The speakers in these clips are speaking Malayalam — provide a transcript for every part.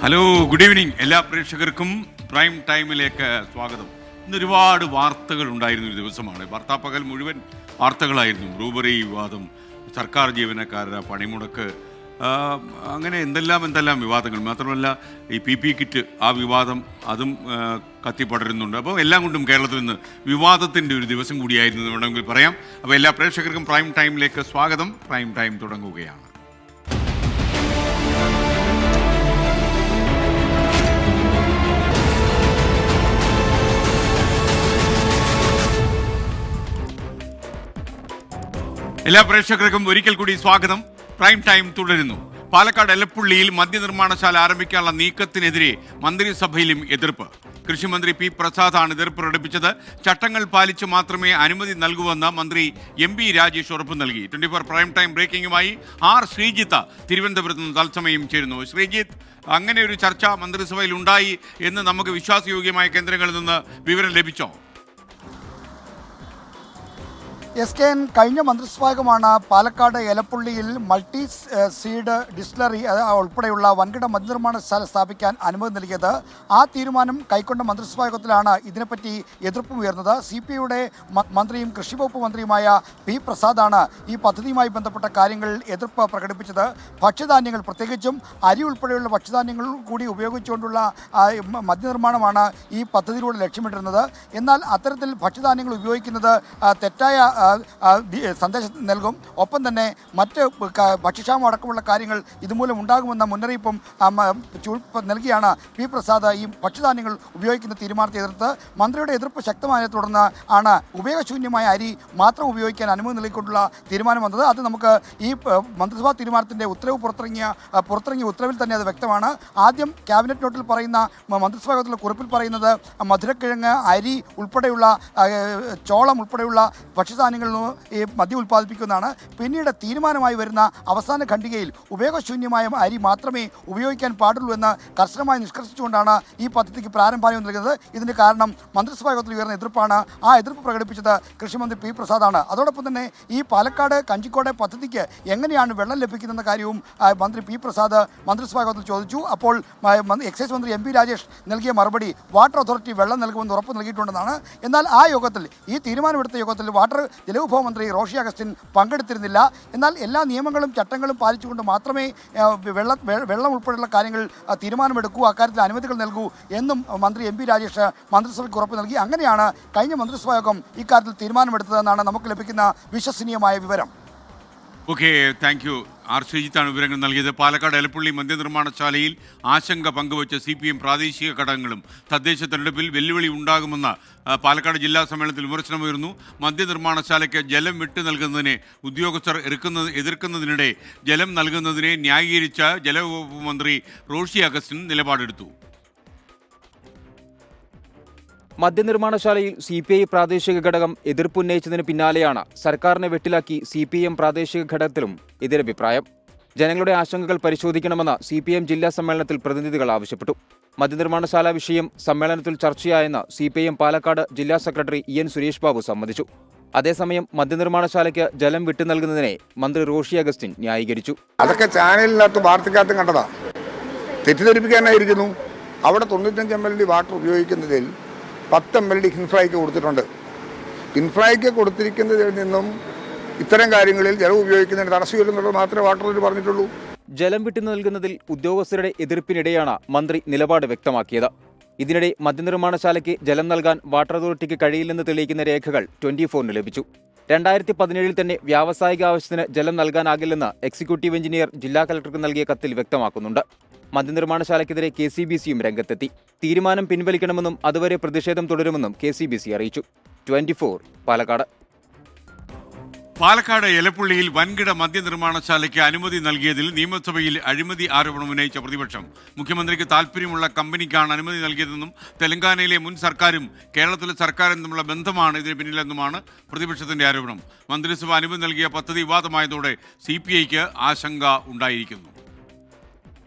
ഹലോ, ഗുഡ് ഈവനിങ് എല്ലാ പ്രേക്ഷകർക്കും പ്രൈം ടൈമിലേക്ക് സ്വാഗതം. ഇന്ന് ഒരുപാട് വാർത്തകൾ ഉണ്ടായിരുന്ന ഒരു ദിവസമാണ്. വാർത്താപ്പകൽ മുഴുവൻ വാർത്തകളായിരുന്നു. ബ്രൂബറി വിവാദം, സർക്കാർ ജീവനക്കാരുടെ പണിമുടക്ക്, അങ്ങനെ എന്തെല്ലാം വിവാദങ്ങൾ. മാത്രമല്ല ഈ PPE കിറ്റ് ആ വിവാദം അതും കത്തിപ്പടരുന്നുണ്ട്. അപ്പോൾ എല്ലാം കൊണ്ടും കേരളത്തിൽ നിന്ന് വിവാദത്തിൻ്റെ ഒരു ദിവസം കൂടിയായിരുന്നു എന്ന് വേണമെങ്കിൽ പറയാം. അപ്പോൾ എല്ലാ പ്രേക്ഷകർക്കും പ്രൈം ടൈമിലേക്ക് സ്വാഗതം. പ്രൈം ടൈം തുടങ്ങുകയാണ്. എല്ലാ പ്രേക്ഷകർക്കും ഒരിക്കൽ കൂടി സ്വാഗതം. പ്രൈം ടൈം തുടരുന്നു. പാലക്കാട് എലപ്പുള്ളിയിൽ മദ്യനിർമ്മാണശാല ആരംഭിക്കാനുള്ള നീക്കത്തിനെതിരെ മന്ത്രിസഭയിലും എതിർപ്പ്. കൃഷിമന്ത്രി P. പ്രസാദാണ് എതിർപ്പ് പ്രകടിപ്പിച്ചത്. ചട്ടങ്ങൾ പാലിച്ച് മാത്രമേ അനുമതി നൽകുവെന്ന് മന്ത്രി MP രാജേഷ് ഉറപ്പ് നൽകി. 24 പ്രൈം ടൈം ബ്രേക്കിംഗുമായി R. ശ്രീജിത്ത് തിരുവനന്തപുരത്ത് നിന്ന് തത്സമയം ചേരുന്നു. ശ്രീജിത്ത്, അങ്ങനെ ഒരു ചർച്ച മന്ത്രിസഭയിൽ ഉണ്ടായി എന്ന് നമുക്ക് വിശ്വാസയോഗ്യമായ കേന്ദ്രങ്ങളിൽ നിന്ന് വിവരം ലഭിച്ചോ? SKN കഴിഞ്ഞ മന്ത്രിസഭായോഗമാണ് പാലക്കാട് എലപ്പുള്ളിയിൽ മൾട്ടി സീഡ് ഡിസ്റ്റിലറി ഉൾപ്പെടെയുള്ള വൻകിട മദ്യനിർമ്മാണശാല സ്ഥാപിക്കാൻ അനുമതി നൽകിയത്. ആ തീരുമാനം കൈക്കൊണ്ട മന്ത്രിസഭായോഗത്തിലാണ് ഇതിനെപ്പറ്റി എതിർപ്പും ഉയർന്നത്. CPIയുടെ മന്ത്രിയും കൃഷി വകുപ്പ് മന്ത്രിയുമായ P. പ്രസാദാണ് ഈ പദ്ധതിയുമായി ബന്ധപ്പെട്ട കാര്യങ്ങളിൽ എതിർപ്പ് പ്രകടിപ്പിച്ചത്. ഭക്ഷ്യധാന്യങ്ങൾ, പ്രത്യേകിച്ചും അരി ഉൾപ്പെടെയുള്ള ഭക്ഷ്യധാന്യങ്ങൾ കൂടി ഉപയോഗിച്ചുകൊണ്ടുള്ള മദ്യനിർമ്മാണമാണ് ഈ പദ്ധതിയിലൂടെ ലക്ഷ്യമിട്ടിരുന്നത്. എന്നാൽ അത്തരത്തിൽ ഭക്ഷ്യധാന്യങ്ങൾ ഉപയോഗിക്കുന്നത് തെറ്റായ സന്ദേശം നൽകും. ഒപ്പം തന്നെ മറ്റ് ഭക്ഷ്യക്ഷാമം അടക്കമുള്ള കാര്യങ്ങൾ ഇതുമൂലം ഉണ്ടാകുമെന്ന മുന്നറിയിപ്പും നൽകിയാണ് P. പ്രസാദ് ഈ ഭക്ഷ്യധാന്യങ്ങൾ ഉപയോഗിക്കുന്ന തീരുമാനത്തെ എതിർത്ത്. മന്ത്രിയുടെ എതിർപ്പ് ശക്തമായതിനെ തുടർന്ന് ആണ് ഉപയോഗശൂന്യമായ അരി മാത്രം ഉപയോഗിക്കാൻ അനുമതി നൽകിക്കൊണ്ടുള്ള തീരുമാനം വന്നത്. അത് നമുക്ക് ഈ മന്ത്രിസഭാ തീരുമാനത്തിൻ്റെ പുറത്തിറങ്ങിയ ഉത്തരവിൽ തന്നെ അത് വ്യക്തമാണ്. ആദ്യം ക്യാബിനറ്റ് നോട്ടിൽ പറയുന്ന മന്ത്രിസഭാ കുറിപ്പിൽ പറയുന്നത് മധുരക്കിഴങ്ങ്, അരി ഉൾപ്പെടെയുള്ള ചോളം ഉൾപ്പെടെയുള്ള ഭക്ഷ്യധാന്യങ്ങളിൽ നിന്ന് ഈ മദ്യം ഉൽപ്പാദിപ്പിക്കുന്നതാണ്. പിന്നീട് തീരുമാനമായി വരുന്ന അവസാന ഖണ്ഡികയിൽ ഉപയോഗശൂന്യമായ അരി മാത്രമേ ഉപയോഗിക്കാൻ പാടുള്ളൂ എന്ന് കർശനമായി നിഷ്കർഷിച്ചുകൊണ്ടാണ് ഈ പദ്ധതിക്ക് പ്രാരംഭാനം നൽകുന്നത്. ഇതിന് കാരണം മന്ത്രിസഭാ യോഗത്തിൽ ഉയർന്ന എതിർപ്പാണ്. ആ എതിർപ്പ് പ്രകടിപ്പിച്ചത് കൃഷിമന്ത്രി P. പ്രസാദാണ്. അതോടൊപ്പം തന്നെ ഈ പാലക്കാട് കഞ്ചിക്കോട് പദ്ധതിക്ക് എങ്ങനെയാണ് വെള്ളം ലഭിക്കുന്നതെന്ന കാര്യവും മന്ത്രി P. പ്രസാദ് മന്ത്രിസഭാ യോഗത്തിൽ ചോദിച്ചു. അപ്പോൾ എക്സൈസ് മന്ത്രി MP രാജേഷ് നൽകിയ മറുപടി വാട്ടർ അതോറിറ്റി വെള്ളം നൽകുമെന്ന് ഉറപ്പ് നൽകിയിട്ടുണ്ടെന്നാണ്. എന്നാൽ ആ യോഗത്തിൽ, ഈ തീരുമാനമെടുത്ത യോഗത്തിൽ ജലവിഭവ മന്ത്രി റോഷി അഗസ്റ്റിൻ പങ്കെടുത്തിരുന്നില്ല. എന്നാൽ എല്ലാ നിയമങ്ങളും ചട്ടങ്ങളും പാലിച്ചുകൊണ്ട് മാത്രമേ വെള്ളം ഉൾപ്പെടെയുള്ള കാര്യങ്ങൾ തീരുമാനമെടുക്കൂ, അക്കാര്യത്തിൽ അനുമതികൾ നൽകൂ എന്നും മന്ത്രി MP രാജേഷ് മന്ത്രിസഭയ്ക്ക് ഉറപ്പ് നൽകി. അങ്ങനെയാണ് കഴിഞ്ഞ മന്ത്രിസഭാ യോഗം ഇക്കാര്യത്തിൽ തീരുമാനമെടുത്തതെന്നാണ് നമുക്ക് ലഭിക്കുന്ന വിശ്വസനീയമായ വിവരം. Okay, thank U. R. ശ്രീജിത്താണ് വിവരങ്ങൾ നൽകിയത്. പാലക്കാട് എലപ്പുള്ളി മദ്യനിർമ്മാണശാലയിൽ ആശങ്ക പങ്കുവച്ച CPM പ്രാദേശിക ഘടകങ്ങളും തദ്ദേശ തെരഞ്ഞെടുപ്പിൽ വെല്ലുവിളി ഉണ്ടാകുമെന്ന പാലക്കാട് ജില്ലാ സമ്മേളനത്തിൽ വിമർശനമുയർന്നു. മദ്യനിർമ്മാണശാലയ്ക്ക് ജലം വിട്ടു നൽകുന്നതിനെ ഉദ്യോഗസ്ഥർ എതിർക്കുന്നതിനിടെ ജലം നൽകുന്നതിനെ ന്യായീകരിച്ച ജലവകുപ്പ് മന്ത്രി റോഷി അഗസ്റ്റിൻ നിലപാടെടുത്തു. മദ്യനിർമ്മാണശാലയിൽ CPI പ്രാദേശിക ഘടകം എതിർപ്പുന്നയിച്ചതിന് പിന്നാലെയാണ് സർക്കാരിനെ വെട്ടിലാക്കി CPM പ്രാദേശിക ഘടകത്തിലും എതിരഭിപ്രായം. ജനങ്ങളുടെ ആശങ്കകൾ പരിശോധിക്കണമെന്ന് CPM ജില്ലാ സമ്മേളനത്തിൽ പ്രതിനിധികൾ ആവശ്യപ്പെട്ടു. മദ്യനിർമ്മാണശാല വിഷയം സമ്മേളനത്തിൽ ചർച്ചയായെന്ന് CPM പാലക്കാട് ജില്ലാ സെക്രട്ടറി EN സുരേഷ് ബാബു സമ്മതിച്ചു. അതേസമയം മദ്യനിർമ്മാണശാലയ്ക്ക് ജലം വിട്ടു നൽകുന്നതിനെ മന്ത്രി റോഷി അഗസ്റ്റിൻ ന്യായീകരിച്ചു. അതൊക്കെ ചാനലിനകത്ത് വാർത്തക്കകത്തും കണ്ടതാ, തെറ്റിദ്ധരിപ്പിക്കാനായിരിക്കുന്നു. അവിടെ 95 ml വാട്ടർ ഉപയോഗിക്കുന്നതിൽ 10 ml ഇൻഫ്രായ്ക്ക് കൊടുത്തിട്ടുണ്ട്. ഇൻഫ്രായ്ക്ക് കൊടുത്തിരിക്കുന്നതിൽ നിന്നും ഇത്തരം കാര്യങ്ങളിൽ ജലം ഉപയോഗിക്കുന്നതിന് തടസ്സമില്ലെന്നുള്ളത് മാത്രമേ വാട്ടറിൽ പറഞ്ഞിട്ടുള്ളൂ. ജലം വിട്ടു നൽകുന്നതിൽ ഉദ്യോഗസ്ഥരുടെ എതിർപ്പിനിടെയാണ് മന്ത്രി നിലപാട് വ്യക്തമാക്കിയത്. ഇതിനിടെ മദ്യനിർമ്മാണശാലയ്ക്ക് ജലം നൽകാൻ വാട്ടർ അതോറിറ്റിക്ക് കഴിയില്ലെന്ന് തെളിയിക്കുന്ന രേഖകൾ 24 ലഭിച്ചു. 2017 തന്നെ വ്യാവസായിക ആവശ്യത്തിന് ജലം നൽകാനാകില്ലെന്ന് എക്സിക്യൂട്ടീവ് എഞ്ചിനീയർ ജില്ലാ കളക്ടർക്ക് നൽകിയ കത്തിൽ വ്യക്തമാക്കുന്നുണ്ട്. മദ്യനിർമ്മാണശാലയ്ക്കെതിരെ KCBCയും രംഗത്തെത്തി. തീരുമാനം പിൻവലിക്കണമെന്നും അതുവരെ പ്രതിഷേധം തുടരുമെന്നും KCBC അറിയിച്ചു. 24 പാലക്കാട്. പാലക്കാട് എലപ്പുള്ളിയിൽ വൻകിട മദ്യനിർമ്മാണശാലയ്ക്ക് അനുമതി നൽകിയതിൽ നിയമസഭയിൽ അഴിമതി ആരോപണം ഉന്നയിച്ച പ്രതിപക്ഷം മുഖ്യമന്ത്രിക്ക് താൽപ്പര്യമുള്ള കമ്പനിക്കാണ് അനുമതി നൽകിയതെന്നും തെലങ്കാനയിലെ മുൻ സർക്കാരും കേരളത്തിലെ സർക്കാരും തമ്മിലുള്ള ബന്ധമാണ് ഇതിന് പിന്നിലെന്നുമാണ് പ്രതിപക്ഷത്തിന്റെ ആരോപണം. മന്ത്രിസഭ അനുമതി നൽകിയ പദ്ധതി വിവാദമായതോടെ CPIക്ക് ആശങ്ക ഉണ്ടായിരിക്കുന്നു.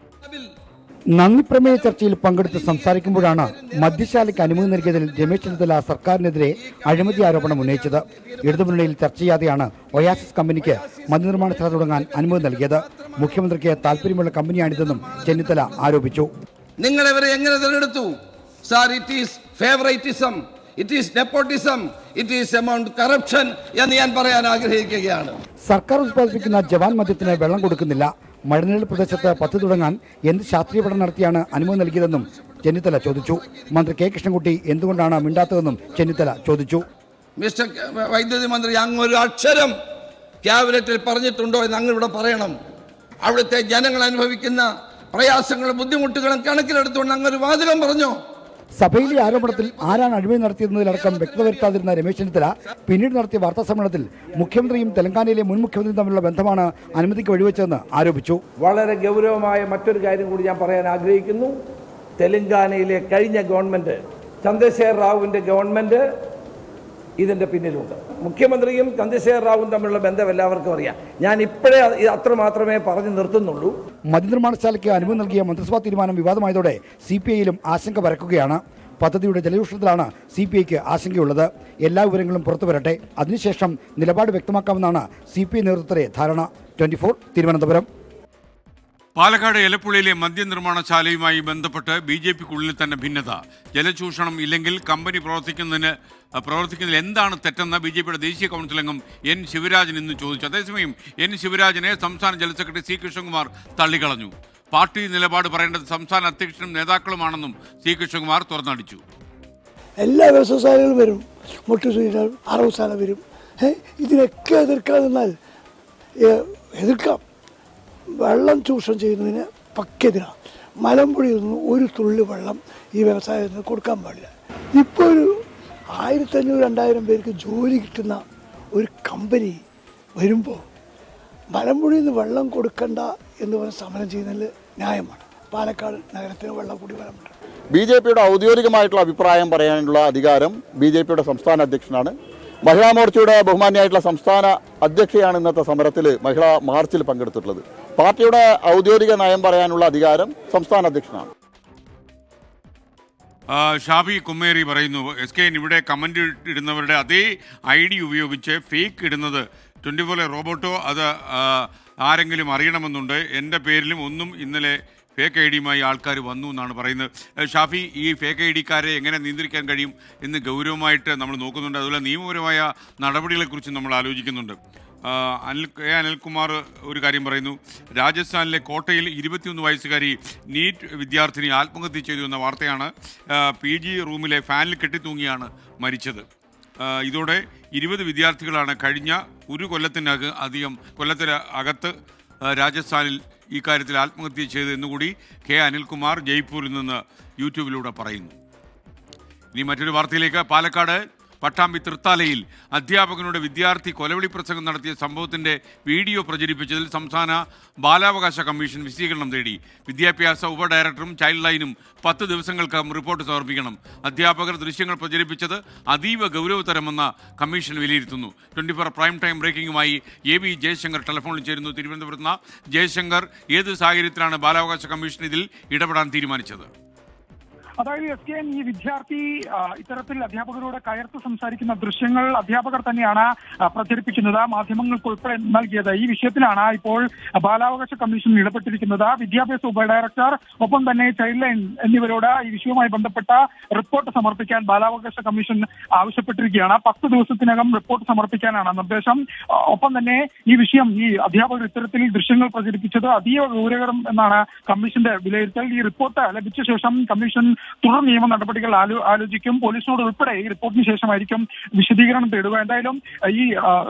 നന്ദിപ്രമേയ ചർച്ചയിൽ പങ്കെടുത്ത് സംസാരിക്കുമ്പോഴാണ് മദ്യശാലയ്ക്ക് അനുമതി നൽകിയതിൽ രമേശ് ചെന്നിത്തല സർക്കാരിനെതിരെ അഴിമതി ആരോപണം ഉന്നയിച്ചത്. ഇടതുമുന്നണിയിൽ ചർച്ച ചെയ്യാതെയാണ് ഒയാസിസ് കമ്പനിക്ക് മദ്യനിർമ്മാണശാല തുടങ്ങാൻ അനുമതി നൽകിയത്. മുഖ്യമന്ത്രിക്ക് താൽപ്പര്യമുള്ള കമ്പനിയാണിതെന്നും ചെന്നിത്തല ആരോപിച്ചു. നിങ്ങൾ ഇവരെ എങ്ങനെ തിരഞ്ഞെടുത്തു? Sir, it is favouritism, it is nepotism, it is amount corruption എന്ന് ഞാൻ പറയാൻ ആഗ്രഹിക്കുകയാണ്. സർക്കാർ ഉത്പാദിപ്പിക്കുന്ന ജവാൻ മദ്യത്തിന് വെള്ളം കൊടുക്കുന്നില്ല. മഴനിഴൽ പ്രദേശത്ത് പദ്ധതി തുടങ്ങാൻ എന്ത് ശാസ്ത്രീയ പഠനം നടത്തിയാണ് അനുമതി നൽകിയതെന്നും ചെന്നിത്തല ചോദിച്ചു. മന്ത്രി കെ കൃഷ്ണൻകുട്ടി എന്തുകൊണ്ടാണ് മിണ്ടാത്തതെന്നും ചെന്നിത്തല ചോദിച്ചു. മിസ്റ്റർ വൈദ്യുതി മന്ത്രി, അങ്ങ് ഒരു അക്ഷരം ക്യാബിനറ്റിൽ പറഞ്ഞിട്ടുണ്ടോ എന്ന് അങ്ങ് ഇവിടെ പറയണം. അവിടുത്തെ ജനങ്ങൾ അനുഭവിക്കുന്ന പ്രയാസങ്ങളും ബുദ്ധിമുട്ടുകളും കണക്കിലെടുത്തുകൊണ്ട് അങ്ങൊരു വാചകം പറഞ്ഞോ? സഭയിലെ ആരോപണത്തിൽ ആരാണ് അഴിമതി നടത്തിയതിലടക്കം വ്യക്തത വരുത്താതിരുന്ന രമേശ് ചെന്നിത്തല പിന്നീട് നടത്തിയ വാർത്താ സമ്മേളനത്തിൽ മുഖ്യമന്ത്രിയും തെലങ്കാനയിലെ മുൻ മുഖ്യമന്ത്രിയും തമ്മിലുള്ള ബന്ധമാണ് അനുമതിക്ക് വഴിവെച്ചതെന്ന് ആരോപിച്ചു. വളരെ ഗൗരവമായ മറ്റൊരു കാര്യം കൂടി ഞാൻ പറയാൻ ആഗ്രഹിക്കുന്നു. തെലങ്കാനയിലെ കഴിഞ്ഞ ഗവൺമെന്റ്, ചന്ദ്രശേഖർ റാവുവിന്റെ ഗവൺമെന്റ് ഇതിന്റെ പിന്നിലുണ്ട്. മുഖ്യമന്ത്രിയും ചന്ദ്രശേഖർ റാവുവും തമ്മിലുള്ള ബന്ധം എല്ലാവർക്കും അറിയാം. ഞാൻ ഇപ്പോഴേ അത്ര മാത്രമേ പറഞ്ഞു നിർത്തുന്നുള്ളൂ. മദ്യനിർമ്മാണശാലയ്ക്ക് അനുമതി നൽകിയ മന്ത്രിസഭാ തീരുമാനം വിവാദമായതോടെ CPI-യിലും ആശങ്ക പരക്കുകയാണ്. പദ്ധതിയുടെ ജലദൂഷണത്തിലാണ് CPI-ക്ക് ആശങ്കയുള്ളത്. എല്ലാ വിവരങ്ങളും പുറത്തുവരട്ടെ, അതിനുശേഷം നിലപാട് വ്യക്തമാക്കാമെന്നാണ് CPI നേതൃത്വത്തിലെ ധാരണ. 24 തിരുവനന്തപുരം. പാലക്കാട് എലപ്പുള്ളിയിലെ മദ്യനിർമ്മാണശാലയുമായി ബന്ധപ്പെട്ട് BJPക്കുള്ളിൽ തന്നെ ഭിന്നത. ജലചൂഷണം ഇല്ലെങ്കിൽ കമ്പനി പ്രവർത്തിക്കുന്നതിൽ എന്താണ് തെറ്റെന്ന് BJPയുടെ ദേശീയ കൗൺസിൽ അംഗം N. ശിവരാജൻ ഇന്ന് ചോദിച്ചു. അതേസമയം N. ശിവരാജനെ സംസ്ഥാന ജനറൽ സെക്രട്ടറി C. കൃഷ്ണകുമാർ തള്ളിക്കളഞ്ഞു. പാർട്ടി നിലപാട് പറയേണ്ടത് സംസ്ഥാന അധ്യക്ഷനും നേതാക്കളുമാണെന്നും C. കൃഷ്ണകുമാർ തുറന്നടിച്ചു. എല്ലാ വ്യവസായികളും വരും, മുട്ടുസൂചികൾ അറവുസാല വരും. ഇതിനൊക്കെ എതിർക്കാൻ നിന്നാൽ എതിർക്കാം. വെള്ളം ചൂഷണം ചെയ്യുന്നതിന് പക്കെതിരാണ്. മലമ്പുഴയിൽ നിന്ന് ഒരു തുള്ളി വെള്ളം ഈ വ്യവസായത്തിന് കൊടുക്കാൻ പാടില്ല. ഇപ്പോൾ ഒരു 1500-2000 പേർക്ക് ജോലി കിട്ടുന്ന ഒരു കമ്പനി വരുമ്പോൾ മലമ്പുഴയിൽ നിന്ന് വെള്ളം കൊടുക്കണ്ട എന്ന് പറഞ്ഞ് സമരം ചെയ്യുന്നതിൽ ന്യായമാണ്. പാലക്കാട് നഗരത്തിന് വെള്ളം കൂടി വരമുണ്ട്. BJPയുടെ ഔദ്യോഗികമായിട്ടുള്ള അഭിപ്രായം പറയാനുള്ള അധികാരം BJPയുടെ സംസ്ഥാന അധ്യക്ഷനാണ്. മഹിളാ മോർച്ചയുടെ ബഹുമാന്യായിട്ടുള്ള സംസ്ഥാന അധ്യക്ഷയാണ് ഇന്നത്തെ സമരത്തിൽ മഹിളാ മാർച്ചിൽ പങ്കെടുത്തിട്ടുള്ളത്. പാർട്ടിയുടെ ഔദ്യോഗിക നയം പറയാനുള്ള അധികാരം സംസ്ഥാന അധ്യക്ഷനാണ്. ഷാബി കുമ്മേരി പറയുന്നു, SKN ഇവിടെ കമന്റ് ഇടുന്നവരുടെ അതേ ID ഉപയോഗിച്ച് ഫേക്ക് ഇടുന്നത് 24 റോബോട്ടോ അത് ആരെങ്കിലും അറിയണമെന്നുണ്ട്. എൻ്റെ പേരിലും ഒന്നും ഇന്നലെ ഫേക്ക് ID-യുമായി ആൾക്കാർ വന്നു എന്നാണ് പറയുന്നത്. ഷാഫി, ഈ ഫേക്ക് ID-ക്കാരെ എങ്ങനെ നിയന്ത്രിക്കാൻ കഴിയും എന്ന് ഗൗരവമായിട്ട് നമ്മൾ നോക്കുന്നുണ്ട്. അതുപോലെ നിയമപരമായ നടപടികളെക്കുറിച്ച് നമ്മൾ ആലോചിക്കുന്നുണ്ട്. അനിൽകുമാർ ഒരു കാര്യം പറയുന്നു. രാജസ്ഥാനിലെ കോട്ടയിൽ 21 വയസ്സുകാരി നീറ്റ് വിദ്യാർത്ഥിനി ആത്മഹത്യ ചെയ്തു എന്ന വാർത്തയാണ്. PG റൂമിലെ ഫാനിൽ കെട്ടിത്തൂങ്ങിയാണ് മരിച്ചത്. ഇതോടെ 20 വിദ്യാർത്ഥികളാണ് കഴിഞ്ഞ ഒരു കൊല്ലത്തിനകത്ത് രാജസ്ഥാനിൽ ഈ കാര്യത്തിൽ ആത്മഹത്യ ചെയ്ത് എന്നുകൂടി K. അനിൽകുമാർ ജയ്പൂരിൽ നിന്ന് യൂട്യൂബിലൂടെ പറയുന്നു. ഇനി മറ്റൊരു വാർത്തയിലേക്ക്. പാലക്കാട് പട്ടാമ്പി തൃത്താലയിൽ അധ്യാപകനോട് വിദ്യാർത്ഥി കൊലവിളി പ്രസംഗം നടത്തിയ സംഭവത്തിൻ്റെ വീഡിയോ പ്രചരിപ്പിച്ചതിൽ സംസ്ഥാന ബാലാവകാശ കമ്മീഷൻ വിശദീകരണം തേടി. വിദ്യാഭ്യാസ ഉപഡയറക്ടറും ചൈൽഡ് ലൈനും 10 ദിവസങ്ങൾക്കകം റിപ്പോർട്ട് സമർപ്പിക്കണം. അധ്യാപകർ ദൃശ്യങ്ങൾ പ്രചരിപ്പിച്ചത് അതീവ ഗൗരവതരമെന്ന കമ്മീഷൻ വിലയിരുത്തുന്നു. 24 പ്രൈം ടൈം ബ്രേക്കിംഗുമായി AB ജയശങ്കർ ടെലിഫോണിൽ ചേരുന്നു. തിരുവനന്തപുരത്ത് ജയശങ്കർ, ഏത് സാഹചര്യത്തിലാണ് ബാലാവകാശ കമ്മീഷൻ ഇതിൽ ഇടപെടാൻ തീരുമാനിച്ചത്? അതായത് SKN ഈ വിദ്യാർത്ഥി ഇത്തരത്തിൽ അധ്യാപകരോട് കയർത്ത് സംസാരിക്കുന്ന ദൃശ്യങ്ങൾ അധ്യാപകർ തന്നെയാണ് പ്രചരിപ്പിക്കുന്നത്, മാധ്യമങ്ങൾക്ക് ഉൾപ്പെടെ നൽകിയത്. ഈ വിഷയത്തിലാണ് ഇപ്പോൾ ബാലാവകാശ കമ്മീഷൻ ഇടപെട്ടിരിക്കുന്നത്. വിദ്യാഭ്യാസ ഉപഡയറക്ടർ ഒപ്പം തന്നെ ചൈൽഡ് ലൈൻ എന്നിവരോട് ഈ വിഷയവുമായി ബന്ധപ്പെട്ട റിപ്പോർട്ട് സമർപ്പിക്കാൻ ബാലാവകാശ കമ്മീഷൻ ആവശ്യപ്പെട്ടിരിക്കുകയാണ്. 10 ദിവസത്തിനകം റിപ്പോർട്ട് സമർപ്പിക്കാനാണ് നിർദ്ദേശം. ഒപ്പം തന്നെ ഈ വിഷയം, ഈ അധ്യാപകർ ഇത്തരത്തിൽ ദൃശ്യങ്ങൾ പ്രചരിപ്പിച്ചത് അതീവ ഗൗരവകരം എന്നാണ് കമ്മീഷന്റെ വിലയിരുത്തൽ. ഈ റിപ്പോർട്ട് ലഭിച്ച ശേഷം കമ്മീഷൻ തുടർ നിയമ നടപടികൾ ആലോചിക്കും. പോലീസിനോട് ഉൾപ്പെടെ ഈ റിപ്പോർട്ടിന് ശേഷമായിരിക്കും വിശദീകരണം തേടുക. എന്തായാലും ഈ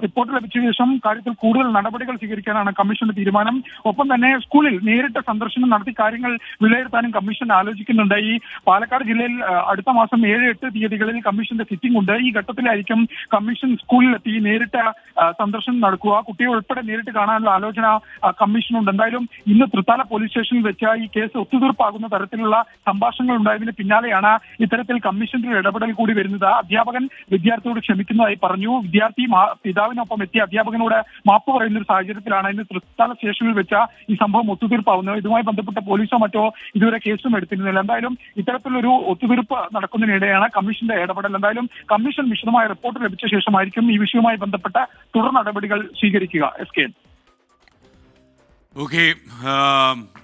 റിപ്പോർട്ട് ലഭിച്ച ശേഷം കാര്യത്തിൽ കൂടുതൽ നടപടികൾ സ്വീകരിക്കാനാണ് കമ്മീഷന്റെ തീരുമാനം. ഒപ്പം തന്നെ സ്കൂളിൽ നേരിട്ട് സന്ദർശനം നടത്തി കാര്യങ്ങൾ വിലയിരുത്താനും കമ്മീഷൻ ആലോചിക്കുന്നുണ്ട്. ഈ പാലക്കാട് ജില്ലയിൽ അടുത്ത മാസം 7-8 തീയതികളിൽ കമ്മീഷന്റെ സിറ്റിംഗ് ഉണ്ട്. ഈ ഘട്ടത്തിലായിരിക്കും കമ്മീഷൻ സ്കൂളിലെത്തി നേരിട്ട് സന്ദർശനം നടക്കുക. കുട്ടിയെ ഉൾപ്പെടെ നേരിട്ട് കാണാനുള്ള ആലോചന കമ്മീഷനുണ്ട്. എന്തായാലും ഇന്ന് തൃത്താല പോലീസ് സ്റ്റേഷനിൽ വെച്ച് ഈ കേസ് ഒത്തുതീർപ്പാകുന്ന തരത്തിലുള്ള സംഭാഷണങ്ങൾ ഉണ്ടായതിന് പിന്നാലെയാണ് ഇത്തരത്തിൽ കമ്മീഷന്റെ ഇടപെടൽ കൂടി വരുന്നത്. അധ്യാപകൻ വിദ്യാർത്ഥിയോട് ക്ഷമിക്കുന്നതായി പറഞ്ഞു. വിദ്യാർത്ഥി പിതാവിനൊപ്പം എത്തിയ അധ്യാപകനോട് മാപ്പ് പറയുന്ന ഒരു സാഹചര്യത്തിലാണ് ഇന്ന് തൃത്താല സ്റ്റേഷനിൽ വെച്ച ഈ സംഭവം ഒത്തുതീർപ്പാവുന്നത്. ഇതുമായി ബന്ധപ്പെട്ട പോലീസോ മറ്റോ ഇതുവരെ കേസും എടുത്തിരുന്നില്ല. എന്തായാലും ഇത്തരത്തിലൊരു ഒത്തുതീർപ്പ് നടക്കുന്നതിനിടെയാണ് കമ്മീഷന്റെ ഇടപെടൽ. എന്തായാലും കമ്മീഷൻ വിശദമായ റിപ്പോർട്ട് ലഭിച്ച ശേഷമായിരിക്കും ഈ വിഷയവുമായി ബന്ധപ്പെട്ട തുടർ നടപടികൾ സ്വീകരിക്കുക. SKN. ഓക്കെ,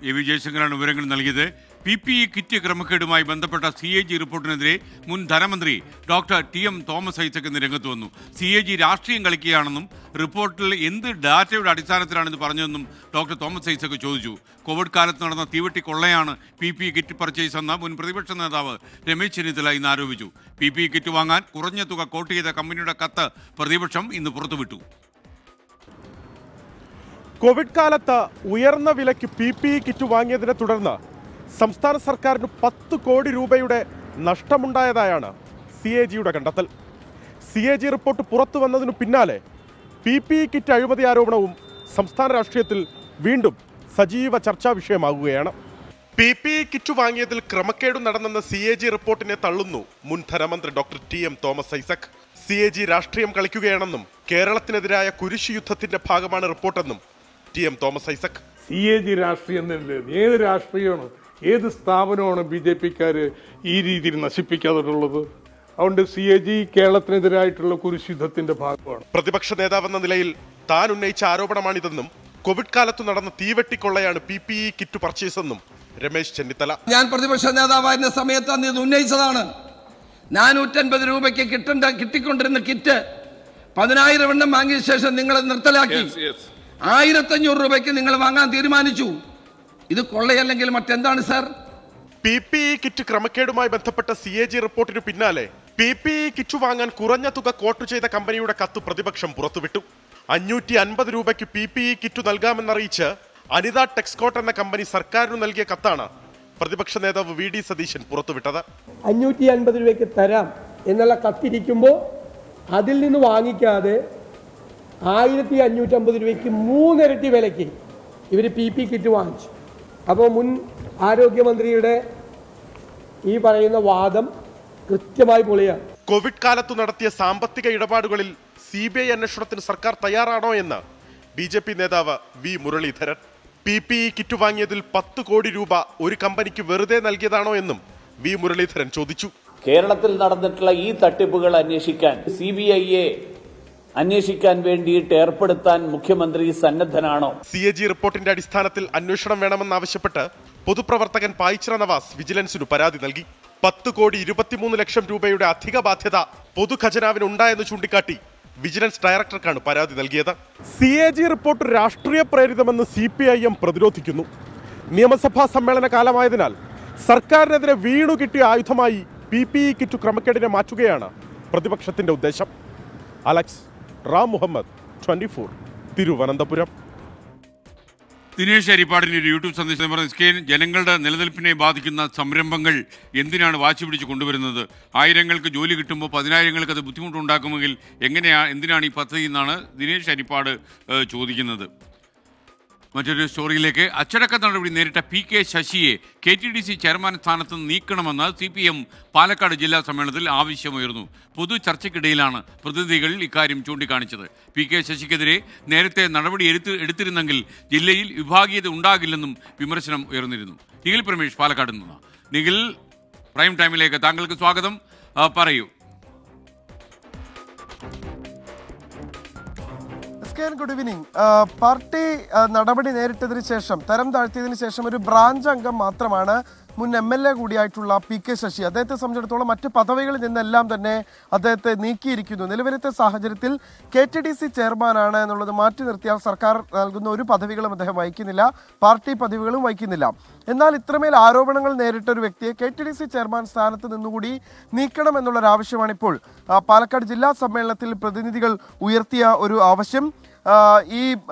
എ വി ജയശങ്കറാണ് വിവരങ്ങൾ നൽകിയത്. PPE കിറ്റ് ക്രമക്കേടുമായി ബന്ധപ്പെട്ട CAG റിപ്പോർട്ടിനെതിരെ മുൻ ധനമന്ത്രി ഡോക്ടർ TM തോമസ് ഐസക് ഇന്ന് രംഗത്ത് വന്നു. CAG രാഷ്ട്രീയം കളിക്കുകയാണെന്നും റിപ്പോർട്ടിൽ എന്ത് ഡാറ്റയുടെ അടിസ്ഥാനത്തിലാണ് ഇത് പറഞ്ഞതെന്നും ഡോക്ടർ തോമസ് ഐസക് ചോദിച്ചു. കോവിഡ് കാലത്ത് നടന്ന തീവെട്ടി കൊള്ളയാണ് PPE കിറ്റ് പർച്ചേസ് എന്ന മുൻ പ്രതിപക്ഷ നേതാവ് രമേശ് ചെന്നിത്തല ഇന്ന് ആരോപിച്ചു. PPE കിറ്റ് വാങ്ങാൻ കുറഞ്ഞ തുക കോട്ട് ചെയ്ത കമ്പനിയുടെ കത്ത് പ്രതിപക്ഷം ഇന്ന് പുറത്തുവിട്ടു. കോവിഡ് കാലത്ത് ഉയർന്ന വിലയ്ക്ക് PPE കിറ്റ് വാങ്ങിയതിനെ തുടർന്ന് സംസ്ഥാന സർക്കാരിന് 10 കോടി രൂപയുടെ നഷ്ടമുണ്ടായതായാണ് CAGയുടെ കണ്ടെത്തൽ. CAG റിപ്പോർട്ട് പുറത്തു വന്നതിനു പിന്നാലെ PPE കിറ്റ് അഴിമതി ആരോപണവും സംസ്ഥാന രാഷ്ട്രീയത്തിൽ വീണ്ടും സജീവ ചർച്ചാ വിഷയമാകുകയാണ്. PPE കിറ്റ് വാങ്ങിയതിൽ ക്രമക്കേട് നടന്നെന്ന CAG റിപ്പോർട്ടിനെ തള്ളുന്നു മുൻ ധനമന്ത്രി doctor TM Thomas Isaac. CAG രാഷ്ട്രീയം കളിക്കുകയാണെന്നും കേരളത്തിനെതിരായ കുരിശ് യുദ്ധത്തിന്റെ ഭാഗമാണ് റിപ്പോർട്ടെന്നും TM തോമസ് ഐസക്. CAG രാഷ്ട്രീയം തന്നെ ഏത് രാഷ്ട്രീയമാണ്, ഏത് സ്ഥാപനമാണ് BJPക്കാർ ഈ രീതിയിൽ നശിപ്പിക്കാതുള്ളത്? അതുകൊണ്ട് CAG കേരളത്തിനെതിരായിട്ടുള്ള കുരിശുദ്ധത്തിന്റെ ഭാഗമാണ്. പ്രതിപക്ഷ നേതാവെന്ന നിലയിൽ താൻ ഉന്നയിച്ച ആരോപണമാണിതെന്നും കോവിഡ് കാലത്ത് നടന്ന തീവെട്ടിക്കൊള്ളയാണ് PPE കിറ്റ് പർച്ചേസ് എന്നും രമേശ് ചെന്നിത്തല. ഞാൻ പ്രതിപക്ഷ നേതാവായിരുന്ന സമയത്ത് അന്ന് ഇത് ഉന്നയിച്ചതാണ്. 450 രൂപയ്ക്ക് കിട്ടിക്കൊണ്ടിരുന്ന കിറ്റ് 10,000 എണ്ണം വാങ്ങിയ ശേഷം നിങ്ങൾ നിർത്തലാക്കി 1,500 രൂപയ്ക്ക് നിങ്ങൾ വാങ്ങാൻ തീരുമാനിച്ചു. ഇത് കൊള്ളയല്ലെങ്കിൽ മറ്റെന്താണ് സാർ? PPE കിറ്റ് ക്രമക്കേടുമായി ബന്ധപ്പെട്ട CAG റിപ്പോർട്ടിനു പിന്നാലെ PPE കിറ്റ് വാങ്ങാൻ കുറഞ്ഞ തുക കോട്ട് ചെയ്ത കമ്പനിയുടെ കത്ത് പ്രതിപക്ഷം പുറത്തുവിട്ടു. 550 രൂപയ്ക്ക് PPE കിറ്റ് നൽകാമെന്നറിയിച്ച് അനിത ടെക്സ്കോട്ട് എന്ന കമ്പനി സർക്കാരിന് നൽകിയ കത്താണ് പ്രതിപക്ഷ നേതാവ് VD സതീശൻ പുറത്തുവിട്ടത്. 550 രൂപയ്ക്ക് തരാം എന്നുള്ള കത്തിരിക്കുമ്പോൾ അതിൽ നിന്ന് വാങ്ങിക്കാതെ 1,550 രൂപയ്ക്ക് 3 ഇരട്ടി വിലയ്ക്ക് ഇവർ PPE കിറ്റ് വാങ്ങിച്ചു. അപ്പോൾ മുൻ ആരോഗ്യമന്ത്രിയുടെ ഈ പറയുന്ന വാദം കൃത്യമായി പൊളിയാണ്. കോവിഡ് കാലത്ത് നടത്തിയ സാമ്പത്തിക ഇടപാടുകളിൽ CBI അന്വേഷണത്തിന് സർക്കാർ തയ്യാറാണോ എന്ന് BJP നേതാവ് V മുരളീധരൻ. PPE കിറ്റ് വാങ്ങിയതിൽ 10 കോടി രൂപ ഒരു കമ്പനിക്ക് വെറുതെ നൽകിയതാണോ എന്നും V മുരളീധരൻ ചോദിച്ചു. കേരളത്തിൽ നടന്നിട്ടുള്ള ഈ തട്ടിപ്പുകൾ അന്വേഷിക്കാൻ CBIയെ അന്വേഷിക്കാൻ വേണ്ടിയിട്ട് ഏർപ്പെടുത്താൻ മുഖ്യമന്ത്രി സന്നദ്ധനാണോ? CAG റിപ്പോർട്ടിന്റെ അടിസ്ഥാനത്തിൽ അന്വേഷണം വേണമെന്നാവശ്യപ്പെട്ട് പൊതുപ്രവർത്തകൻ പായിച്ചിറ നവാസ് വിജിലൻസിനു പരാതി നൽകി. 10 കോടി 23 ലക്ഷം രൂപയുടെ അധിക ബാധ്യത പൊതുഖജനാവിന് ഉണ്ടായെന്ന് ചൂണ്ടിക്കാട്ടി വിജിലൻസ് ഡയറക്ടർക്കാണ് പരാതി നൽകിയത്. CAG റിപ്പോർട്ട് രാഷ്ട്രീയ പ്രേരിതമെന്ന് CPIM പ്രതിരോധിക്കുന്നു. നിയമസഭാ സമ്മേളന കാലമായതിനാൽ സർക്കാരിനെതിരെ വീണു കിട്ടിയ ആയുധമായി PPE കിറ്റ് ക്രമക്കേടിനെ മാറ്റുകയാണ് പ്രതിപക്ഷത്തിന്റെ ഉദ്ദേശം. അലക്സ് റാം മുഹമ്മദ്, 24, തിരുവനന്തപുരം. ദിനേശ് ഹരിപ്പാടിൻ്റെ ഒരു യൂട്യൂബ് സന്ദേശം പറഞ്ഞ ജനങ്ങളുടെ നിലനിൽപ്പിനെ ബാധിക്കുന്ന സംരംഭങ്ങൾ എന്തിനാണ് വാശി പിടിച്ച് കൊണ്ടുവരുന്നത്? ആയിരങ്ങൾക്ക് ജോലി കിട്ടുമ്പോൾ 10,000-ങ്ങൾക്ക് അത് ബുദ്ധിമുട്ടുണ്ടാക്കുമെങ്കിൽ എന്തിനാണ് ഈ പദ്ധതി എന്നാണ് ദിനേശ് ഹരിപ്പാട് ചോദിക്കുന്നത്. മറ്റൊരു സ്റ്റോറിയിലേക്ക്. അച്ചടക്ക നടപടി നേരിട്ട PK ശശിയെ KTDC ചെയർമാൻ സ്ഥാനത്ത് നിന്ന് നീക്കണമെന്ന് CPM പാലക്കാട് ജില്ലാ സമ്മേളനത്തിൽ ആവശ്യമുയർന്നു. പൊതു ചർച്ചയ്ക്കിടയിലാണ് പ്രതിനിധികൾ ഇക്കാര്യം ചൂണ്ടിക്കാണിച്ചത്. PK ശശിക്കെതിരെ നേരത്തെ നടപടി എടുത്തിരുന്നെങ്കിൽ ജില്ലയിൽ വിഭാഗീയത ഉണ്ടാകില്ലെന്നും വിമർശനം ഉയർന്നിരുന്നു. നിഖിൽ പ്രമേഷ് പാലക്കാട് നിന്ന്. നിഖിൽ, പ്രൈം ടൈമിലേക്ക് താങ്കൾക്ക് സ്വാഗതം. പറയൂ. Good evening. പാർട്ടി നടപടി നേരിട്ടതിന് ശേഷം, തരം താഴ്ത്തിയതിനു ശേഷം ഒരു ബ്രാഞ്ച് അംഗം മാത്രമാണ് മുൻ MLA കൂടിയായിട്ടുള്ള PK ശശി. അദ്ദേഹത്തെ സംബന്ധിച്ചിടത്തോളം മറ്റ് പദവികളിൽ നിന്നെല്ലാം തന്നെ അദ്ദേഹത്തെ നീക്കിയിരിക്കുന്നു. നിലവിലത്തെ സാഹചര്യത്തിൽ KTDC ചെയർമാനാണ് എന്നുള്ളത് മാറ്റി നിർത്തിയാൽ സർക്കാർ നൽകുന്ന ഒരു പദവികളും അദ്ദേഹം വഹിക്കുന്നില്ല, പാർട്ടി പദവികളും വഹിക്കുന്നില്ല. എന്നാൽ ഇത്രമേൽ ആരോപണങ്ങൾ നേരിട്ട ഒരു വ്യക്തിയെ KTDC ചെയർമാൻ സ്ഥാനത്ത് നിന്നുകൂടി നീക്കണം എന്നുള്ളൊരാവശ്യമാണ് ഇപ്പോൾ പാലക്കാട് ജില്ലാ സമ്മേളനത്തിൽ പ്രതിനിധികൾ ഉയർത്തിയ ഒരു ആവശ്യം. ഈ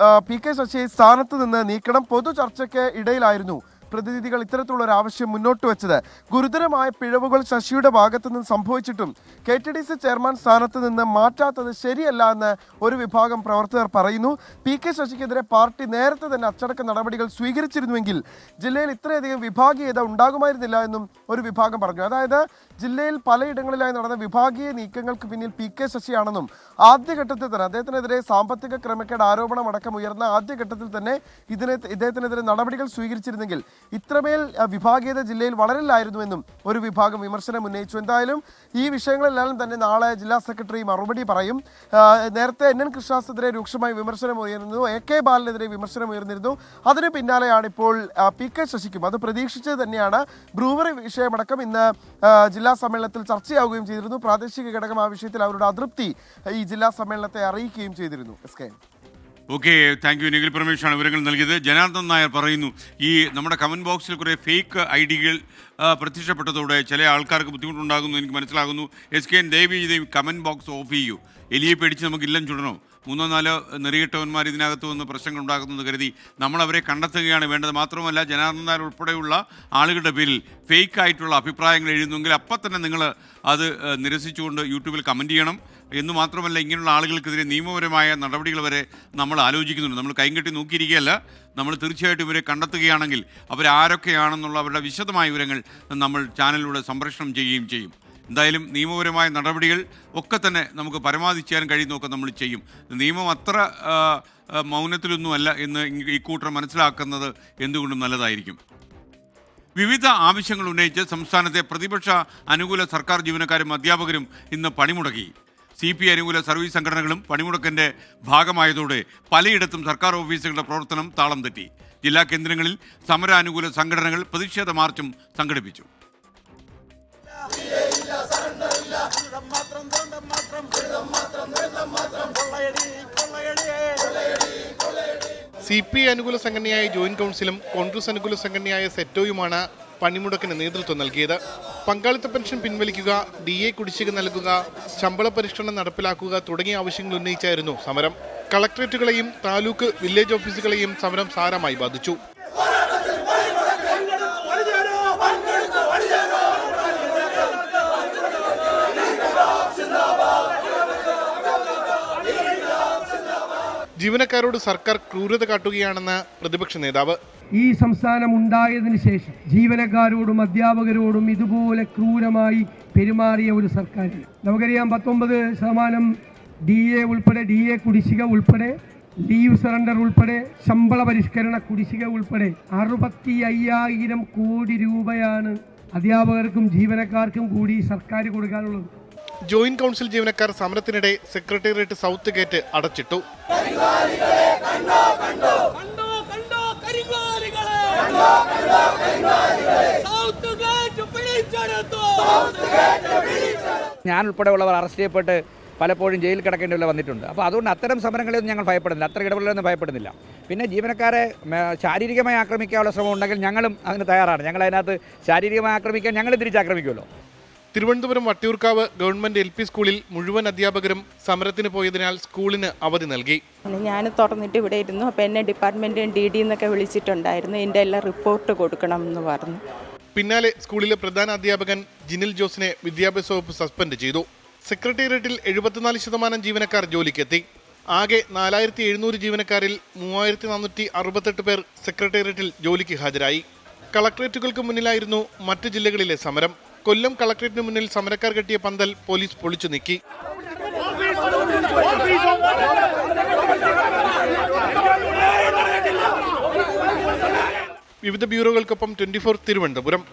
PK ശശിയെ സ്ഥാനത്ത് നിന്ന് നീക്കണം. പൊതു ചർച്ചയ്ക്ക് ഇടയിലായിരുന്നു പ്രതിനിധികൾ ഇത്തരത്തിലുള്ള ഒരു ആവശ്യം മുന്നോട്ട് വെച്ചത്. ഗുരുതരമായ പിഴവുകൾ ശശിയുടെ ഭാഗത്തു നിന്ന് സംഭവിച്ചിട്ടും KTDC ചെയർമാൻ സ്ഥാനത്ത് നിന്ന് മാറ്റാത്തത് ശരിയല്ല എന്ന് ഒരു വിഭാഗം പ്രവർത്തകർ പറയുന്നു. PK ശശിക്കെതിരെ പാർട്ടി നേരത്തെ തന്നെ അച്ചടക്ക നടപടികൾ സ്വീകരിച്ചിരുന്നുവെങ്കിൽ ജില്ലയിൽ ഇത്രയധികം വിഭാഗീയത ഉണ്ടാകുമായിരുന്നില്ല എന്നും ഒരു വിഭാഗം പറഞ്ഞു. അതായത് ജില്ലയിൽ പലയിടങ്ങളിലായി നടന്ന വിഭാഗീയ നീക്കങ്ങൾക്ക് പിന്നിൽ PK ശശിയാണെന്നും ആദ്യഘട്ടത്തിൽ തന്നെ അദ്ദേഹത്തിനെതിരെ സാമ്പത്തിക ക്രമക്കേട് ആരോപണം അടക്കം ഉയർന്ന ആദ്യഘട്ടത്തിൽ തന്നെ ഇദ്ദേഹത്തിനെതിരെ നടപടികൾ സ്വീകരിച്ചിരുന്നെങ്കിൽ ഇത്രമേൽ വിഭാഗീയത ജില്ലയിൽ വളരില്ലായിരുന്നുവെന്നും ഒരു വിഭാഗം വിമർശനം ഉന്നയിച്ചു. എന്തായാലും ഈ വിഷയങ്ങളെല്ലാം തന്നെ നാളെ ജില്ലാ സെക്രട്ടറി മറുപടി പറയും. നേരത്തെ NN കൃഷ്ണദാസിനെതിരെ രൂക്ഷമായി വിമർശനം ഉയർന്നിരുന്നു, AK ബാലനെതിരെ വിമർശനം ഉയർന്നിരുന്നു. അതിന് പിന്നാലെയാണ് ഇപ്പോൾ PK ശശിക്കും, അത് പ്രതീക്ഷിച്ചത് തന്നെയാണ്, ബ്രൂവറി വിഷയമടക്കം ഇന്ന് ജില്ലാ സമ്മേളനത്തിൽ ചർച്ചയാവുകയും ചെയ്തിരുന്നു. പ്രാദേശിക ഘടകം ആ വിഷയത്തിൽ അവരുടെ അതൃപ്തി ഈ ജില്ലാ സമ്മേളനത്തെ അറിയിക്കുകയും ചെയ്തിരുന്നു. Okay, thank you. നിഖിൽ പരമേശ്വരാണ് വിവരങ്ങൾ നൽകിയത്. ജനാർദ്ദൻ നായർ പറയുന്നു, ഈ നമ്മുടെ കമൻറ്റ് ബോക്സിൽ കുറേ ഫേക്ക് ഐഡികൾ പ്രത്യക്ഷപ്പെട്ടതോടെ ചില ആൾക്കാർക്ക് ബുദ്ധിമുട്ടുണ്ടാകുന്നു എനിക്ക് മനസ്സിലാകുന്നു. SKN ദയവ് ചെയ്ത് കമൻറ്റ് ബോക്സ് ഓഫ് ചെയ്യൂ. എലിയെ പേടിച്ച് നമുക്ക് ഇല്ലം ചുടണോ? 3-4 നെറിയിട്ടവന്മാർ ഇതിനകത്ത് വന്ന് പ്രശ്നങ്ങൾ ഉണ്ടാക്കുന്നത് കരുതി നമ്മൾ അവരെ കണ്ടെത്തുകയാണ് വേണ്ടത്. മാത്രമല്ല, ജനാർദ്ദൻ നായർ ഉൾപ്പെടെയുള്ള ആളുകളുടെ പേരിൽ ഫേക്ക് ആയിട്ടുള്ള അഭിപ്രായങ്ങൾ എഴുതുന്നെങ്കിൽ അപ്പം തന്നെ നിങ്ങൾ അത് നിരസിച്ചുകൊണ്ട് യൂട്യൂബിൽ കമൻറ്റ് ചെയ്യണം. എന്ന് മാത്രമല്ല, ഇങ്ങനെയുള്ള ആളുകൾക്കെതിരെ നിയമപരമായ നടപടികൾ വരെ നമ്മൾ ആലോചിക്കുന്നുണ്ട്. നമ്മൾ കൈകെട്ടി നോക്കിയിരിക്കുകയല്ല, നമ്മൾ തീർച്ചയായിട്ടും ഇവരെ കണ്ടെത്തുകയാണെങ്കിൽ അവരാരൊക്കെയാണെന്നുള്ള അവരുടെ വിശദമായ വിവരങ്ങൾ നമ്മൾ ചാനലിലൂടെ സംപ്രേഷണം ചെയ്യുകയും ചെയ്യും. എന്തായാലും നിയമപരമായ നടപടികൾ ഒക്കെ തന്നെ നമുക്ക് പരമാവധി ചെയ്യാൻ കഴിയുന്നതൊക്കെ നമ്മൾ ചെയ്യും. നിയമം അത്ര മൗനത്തിലൊന്നുമല്ല എന്ന് ഇക്കൂട്ടർ മനസ്സിലാക്കുന്നത് എന്തുകൊണ്ടും നല്ലതായിരിക്കും. വിവിധ ആവശ്യങ്ങൾ ഉന്നയിച്ച് സംസ്ഥാനത്തെ പ്രതിപക്ഷ അനുകൂല സർക്കാർ ജീവനക്കാരും അധ്യാപകരും ഇന്ന് പണിമുടക്കി. CPI അനുകൂല സർവീസ് സംഘടനകളും പണിമുടക്കിൻ്റെ ഭാഗമായതോടെ പലയിടത്തും സർക്കാർ ഓഫീസുകളുടെ പ്രവർത്തനം താളം തെറ്റി. ജില്ലാ കേന്ദ്രങ്ങളിൽ സമരാനുകൂല സംഘടനകൾ പ്രതിഷേധ മാർച്ചും സംഘടിപ്പിച്ചു. CPI അനുകൂല സംഘടനയായ ജോയിന്റ് കൗൺസിലും കോൺഗ്രസ് അനുകൂല സംഘടനയായ സെറ്റോയുമാണ് പണിമുടക്കിന് നേതൃത്വം നൽകിയത്. പങ്കാളിത്ത പെൻഷൻ പിൻവലിക്കുക, DA കുടിശ്ശിക നൽകുക, ശമ്പള പരിഷ്കരണം നടപ്പിലാക്കുക തുടങ്ങിയ ആവശ്യങ്ങൾ ഉന്നയിച്ചായിരുന്നു സമരം. കളക്ടറേറ്റുകളെയും താലൂക്ക് വില്ലേജ് ഓഫീസുകളെയും സമരം സാരമായി ബാധിച്ചു. ജീവനക്കാരോട് സർക്കാർ ക്രൂരത കാട്ടുകയാണെന്ന് പ്രതിപക്ഷ നേതാവ്. ഈ സംസ്ഥാനം ഉണ്ടായതിനു ശേഷം ജീവനക്കാരോടും അധ്യാപകരോടും ഇതുപോലെ ക്രൂരമായി പെരുമാറിയ ഒരു സർക്കാർ നമുക്കറിയാം. 19% DA ഉൾപ്പെടെ, DA കുടിശ്ശിക ഉൾപ്പെടെ, ലീവ് സറണ്ടർ ഉൾപ്പെടെ, ശമ്പള പരിഷ്കരണ കുടിശ്ശിക ഉൾപ്പെടെ 65,000 കോടി രൂപയാണ് അധ്യാപകർക്കും ജീവനക്കാർക്കും കൂടി സർക്കാർ കൊടുക്കാനുള്ളത്. ജോയിന്റ് കൗൺസിൽ ജീവനക്കാർ സമരത്തിനിടെ സെക്രട്ടേറിയറ്റ് സൗത്ത് ഗേറ്റ് അടച്ചിട്ടു. ഞാൻ ഉൾപ്പെടെയുള്ളവർ അറസ്റ്റ് ചെയ്യപ്പെട്ട് പലപ്പോഴും ജയിലിൽ കിടക്കേണ്ടി വന്നിട്ടുണ്ട്. അപ്പോൾ അതുകൊണ്ട് അത്തരം സമരങ്ങളെയൊന്നും ഞങ്ങൾ ഭയപ്പെടുന്നില്ല, അത്ര ഇടപെടലൊന്നും ഭയപ്പെടുന്നില്ല. പിന്നെ ജീവനക്കാരെ ശാരീരികമായി ആക്രമിക്കാനുള്ള ശ്രമം ഉണ്ടെങ്കിൽ ഞങ്ങളും അതിന് തയ്യാറാണ്. ഞങ്ങൾ അതിനകത്ത് ശാരീരികമായി ആക്രമിക്കാൻ ഞങ്ങൾ തിരിച്ചാക്രമിക്കുമല്ലോ. തിരുവനന്തപുരം വട്ടിയൂർക്കാവ് ഗവൺമെന്റ് LP സ്കൂളിൽ മുഴുവൻ അധ്യാപകരും സമരത്തിന് പോയതിനാൽ സ്കൂളിന് അവധി നൽകി. ഞാൻ തുറന്നിട്ട് ഇവിടെ ഇരുന്നു. അപ്പോൾ എന്നെ ഡിപ്പാർട്ട്മെൻറ്റും DD എന്നൊക്കെ വിളിച്ചിട്ടുണ്ടായിരുന്നു. എൻ്റെ എല്ലാം റിപ്പോർട്ട് കൊടുക്കണം എന്ന് പറഞ്ഞു. പിന്നാലെ സ്കൂളിലെ പ്രധാന അധ്യാപകൻ ജിനിൽ ജോസിനെ വിദ്യാഭ്യാസ വകുപ്പ് സസ്പെൻഡ് ചെയ്തു. സെക്രട്ടേറിയറ്റിൽ 74% ജീവനക്കാർ ജോലിക്കെത്തി. ആകെ 4700 ജീവനക്കാരിൽ 3468 പേർ സെക്രട്ടേറിയറ്റിൽ ജോലിക്ക് ഹാജരായി. കളക്ടറേറ്റുകൾക്ക് മുന്നിലായിരുന്നു മറ്റ് ജില്ലകളിലെ സമരം. കൊല്ലം കളക്ടറേറ്റിന് മുന്നിൽ സമരക്കാർ കെട്ടിയ പന്തൽ പോലീസ് പൊളിച്ചു നീക്കി. വിവിധ ബ്യൂറോകൾക്കൊപ്പം 24 തിരുവനന്തപുരം.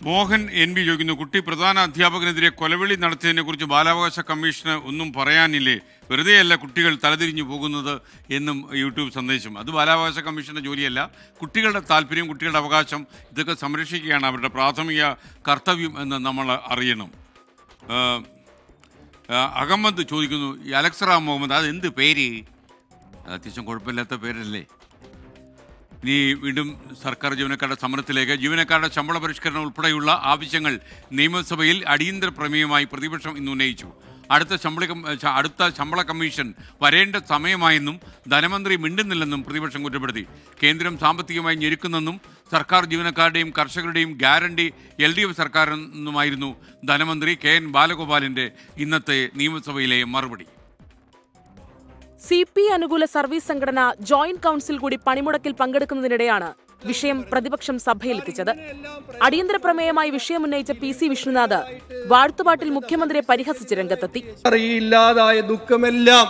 മോഹൻ NB ചോദിക്കുന്നു, കുട്ടി പ്രധാന അധ്യാപകനെതിരെ കൊലവിളി നടത്തിയതിനെ കുറിച്ച് ബാലാവകാശ കമ്മീഷന് ഒന്നും പറയാനില്ലേ? വെറുതെയല്ല കുട്ടികൾ തലതിരിഞ്ഞു പോകുന്നത് എന്നും യൂട്യൂബ് സന്ദേശം. അത് ബാലാവകാശ കമ്മീഷൻ്റെ ജോലിയല്ല. കുട്ടികളുടെ താല്പര്യം, കുട്ടികളുടെ അവകാശം ഇതൊക്കെ സംരക്ഷിക്കുകയാണ് അവരുടെ പ്രാഥമിക കർത്തവ്യം എന്ന് നമ്മൾ അറിയണം. അഹമ്മദ് ചോദിക്കുന്നു, ഈ അലക്സറ മുഹമ്മദ് അതെന്ത് പേര്? അത് അത്യാവശ്യം കുഴപ്പമില്ലാത്ത പേരല്ലേ? ഇനി വീണ്ടും സർക്കാർ ജീവനക്കാരുടെ സമരത്തിലേക്ക്. ജീവനക്കാരുടെ ശമ്പള പരിഷ്കരണം ഉൾപ്പെടെയുള്ള ആവശ്യങ്ങൾ നിയമസഭയിൽ അടിയന്തര പ്രമേയമായി പ്രതിപക്ഷം ഇന്ന് ഉന്നയിച്ചു. അടുത്ത ശമ്പള കമ്മീഷൻ വരേണ്ട സമയമായെന്നും ധനമന്ത്രി മിണ്ടുന്നില്ലെന്നും പ്രതിപക്ഷം കുറ്റപ്പെടുത്തി. കേന്ദ്രം സാമ്പത്തികമായി ഞെരുക്കുന്നെന്നും സർക്കാർ ജീവനക്കാരുടെയും കർഷകരുടെയും ഗ്യാരണ്ടി LDF സർക്കാരെന്നുമായിരുന്നു ധനമന്ത്രി KN ബാലഗോപാലിൻ്റെ ഇന്നത്തെ നിയമസഭയിലെ മറുപടി. CPI അനുകൂല സർവീസ് സംഘടന ജോയിന്റ് കൗൺസിൽ കൂടി പണിമുടക്കിൽ പങ്കെടുക്കുന്നതിനിടെയാണ് വിഷയം പ്രതിപക്ഷം സഭയിലെത്തിച്ചത്. അടിയന്തര പ്രമേയമായി വിഷയമുന്നയിച്ച PC വിഷ്ണുനാഥ് വാഴ്ത്തുപാട്ടിൽ മുഖ്യമന്ത്രിയെ പരിഹസിച്ച് രംഗത്തെത്തി. ഇല്ലാതായ ദുഃഖമെല്ലാം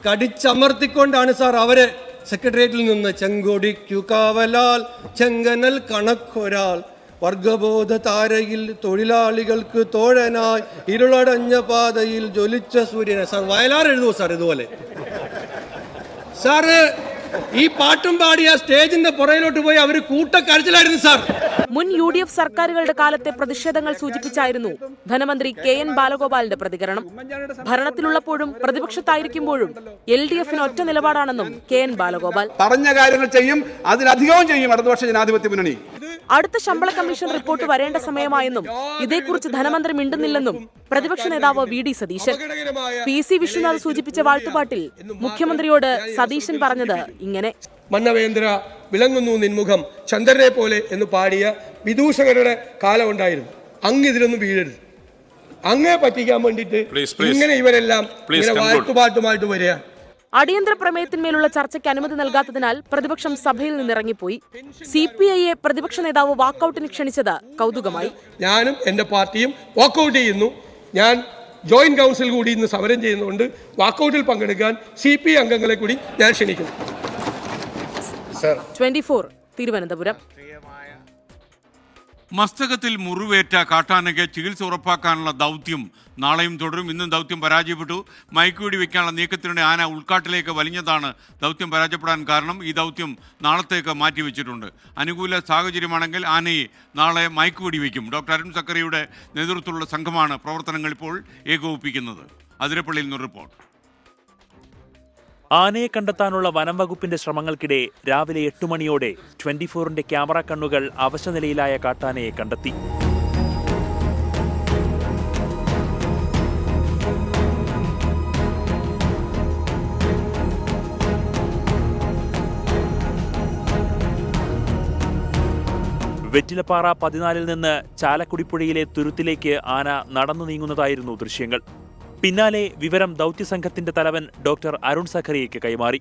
കടിച്ചമർത്തിക്കൊണ്ടാണ് സാർ അവര് സെക്രട്ടേറിയറ്റിൽ നിന്ന് ചെങ്കൊടിക്കു കാവലാൽ ചെങ്കനൽ കണക്കൊരാൾ വർഗബോധ താരയിൽ തൊഴിലാളികൾക്ക് തോഴനായി ഇരുളടഞ്ഞ പാതയിൽ ജ്വലിച്ച സൂര്യനെ. സാർ വയലാർ എഴുതുമോ സാർ ഇതുപോലെ? സാറ് ഈ പാട്ടും പാടിയ സ്റ്റേജിന്റെ പുറയിലോട്ട് പോയി അവർ കൂട്ടക്കരച്ചിലായിരുന്നു സാർ. മുൻ UDF സർക്കാരുകളുടെ കാലത്തെ പ്രതിഷേധങ്ങൾ സൂചിപ്പിച്ചായിരുന്നു ധനമന്ത്രി KN ബാലഗോപാലിന്റെ പ്രതികരണം. ഭരണത്തിലുള്ളപ്പോഴും പ്രതിപക്ഷത്തായിരിക്കുമ്പോഴും LDFന് ഒറ്റ നിലപാടാണെന്നും KN ബാലഗോപാൽ പറഞ്ഞ കാര്യങ്ങൾ ചെയ്യും, അതിലധികവും ചെയ്യും ഇടതുപക്ഷ ജനാധിപത്യ മുന്നണി. അടുത്ത ശമ്പള കമ്മീഷൻ റിപ്പോർട്ട് വരേണ്ട സമയമായെന്നും ഇതേക്കുറിച്ച് ധനമന്ത്രി മിണ്ടുന്നില്ലെന്നും പ്രതിപക്ഷ നേതാവ് VD സതീശൻ. PC വിശ്വനാഥ് സൂചിപ്പിച്ച വാഴ്ത്തുപാട്ടിൽ മുഖ്യമന്ത്രിയോട് സതീശൻ പറഞ്ഞത് ഇങ്ങനെ: മന്നവേന്ദ്ര വിളങ്ങുന്നു നിൻമുഖം ചന്ദ്രനെ പോലെ എന്ന് പാടിയ വിദൂഷകരുടെ കാലമുണ്ടായിരുന്നു. അങ്ങ് ഇതിലൊന്നും വീഴരുത്. അങ്ങേ പറ്റിക്കാൻ വേണ്ടിയിട്ട് ഇങ്ങനെ ഇവരെല്ലാം ഇങ്ങനെ വാഴ്ത്തുപാട്ടുമായിട്ട് വരിക. അടിയന്തര പ്രമേയത്തിന്മേലുള്ള ചർച്ചയ്ക്ക് അനുമതി നൽകാത്തതിനാൽ പ്രതിപക്ഷം സഭയിൽ നിന്നിറങ്ങിപ്പോയി. CPIയെ പ്രതിപക്ഷ നേതാവ് വാക്കൌട്ടിന് ക്ഷണിച്ചത് കൗതുകമായി. ഞാനും എന്റെ പാർട്ടിയും വാക്കൌട്ട് ചെയ്യുന്നു. ഞാൻ ജോയിന്റ് കൗൺസിൽ കൂടി ഇന്ന് സമരം ചെയ്യുന്നുണ്ട്. വാക്കൌട്ടിൽ പങ്കെടുക്കാൻ CPI അംഗങ്ങളെ കൂടി ഞാൻ ക്ഷണിക്കുന്നു. 24 തിരുവനന്തപുരം. മസ്തകത്തിൽ മുറിവേറ്റ കാട്ടാനയ്ക്ക് ചികിത്സ ഉറപ്പാക്കാനുള്ള ദൗത്യം നാളെയും തുടരും. ഇന്നും ദൗത്യം പരാജയപ്പെട്ടു. മയക്കുവെടി വയ്ക്കാനുള്ള നീക്കത്തിനിടെ ആന ഉൾക്കാട്ടിലേക്ക് വലിഞ്ഞതാണ് ദൗത്യം പരാജയപ്പെടാൻ കാരണം. ഈ ദൗത്യം നാളത്തേക്ക് മാറ്റിവെച്ചിട്ടുണ്ട്. അനുകൂല സാഹചര്യമാണെങ്കിൽ ആനയെ നാളെ മയക്കുവെടി വയ്ക്കും. ഡോക്ടർ അരുൺ സക്കറിയുടെ നേതൃത്വത്തിലുള്ള സംഘമാണ് പ്രവർത്തനങ്ങൾ ഇപ്പോൾ ഏകോപിപ്പിക്കുന്നത്. അതിരപ്പള്ളിയിൽ നിന്ന് റിപ്പോർട്ട്. ആനയെ കണ്ടെത്താനുള്ള വനം വകുപ്പിന്റെ ശ്രമങ്ങൾക്കിടെ രാവിലെ 8 മണിയോടെ 24ന്റെ ക്യാമറ കണ്ണുകൾ അവശനിലയിലായ കാട്ടാനയെ കണ്ടെത്തി. വെറ്റിലപ്പാറ 14 നിന്ന് ചാലക്കുടിപ്പുഴയിലെ തുരുത്തിലേക്ക് ആന നടന്നു നീങ്ങുന്നതായിരുന്നു ദൃശ്യങ്ങൾ. പിന്നാലെ വിവരം ദൗത്യസംഘത്തിന്റെ തലവൻ ഡോക്ടർ അരുൺ സഖറിയയ്ക്ക് കൈമാറി.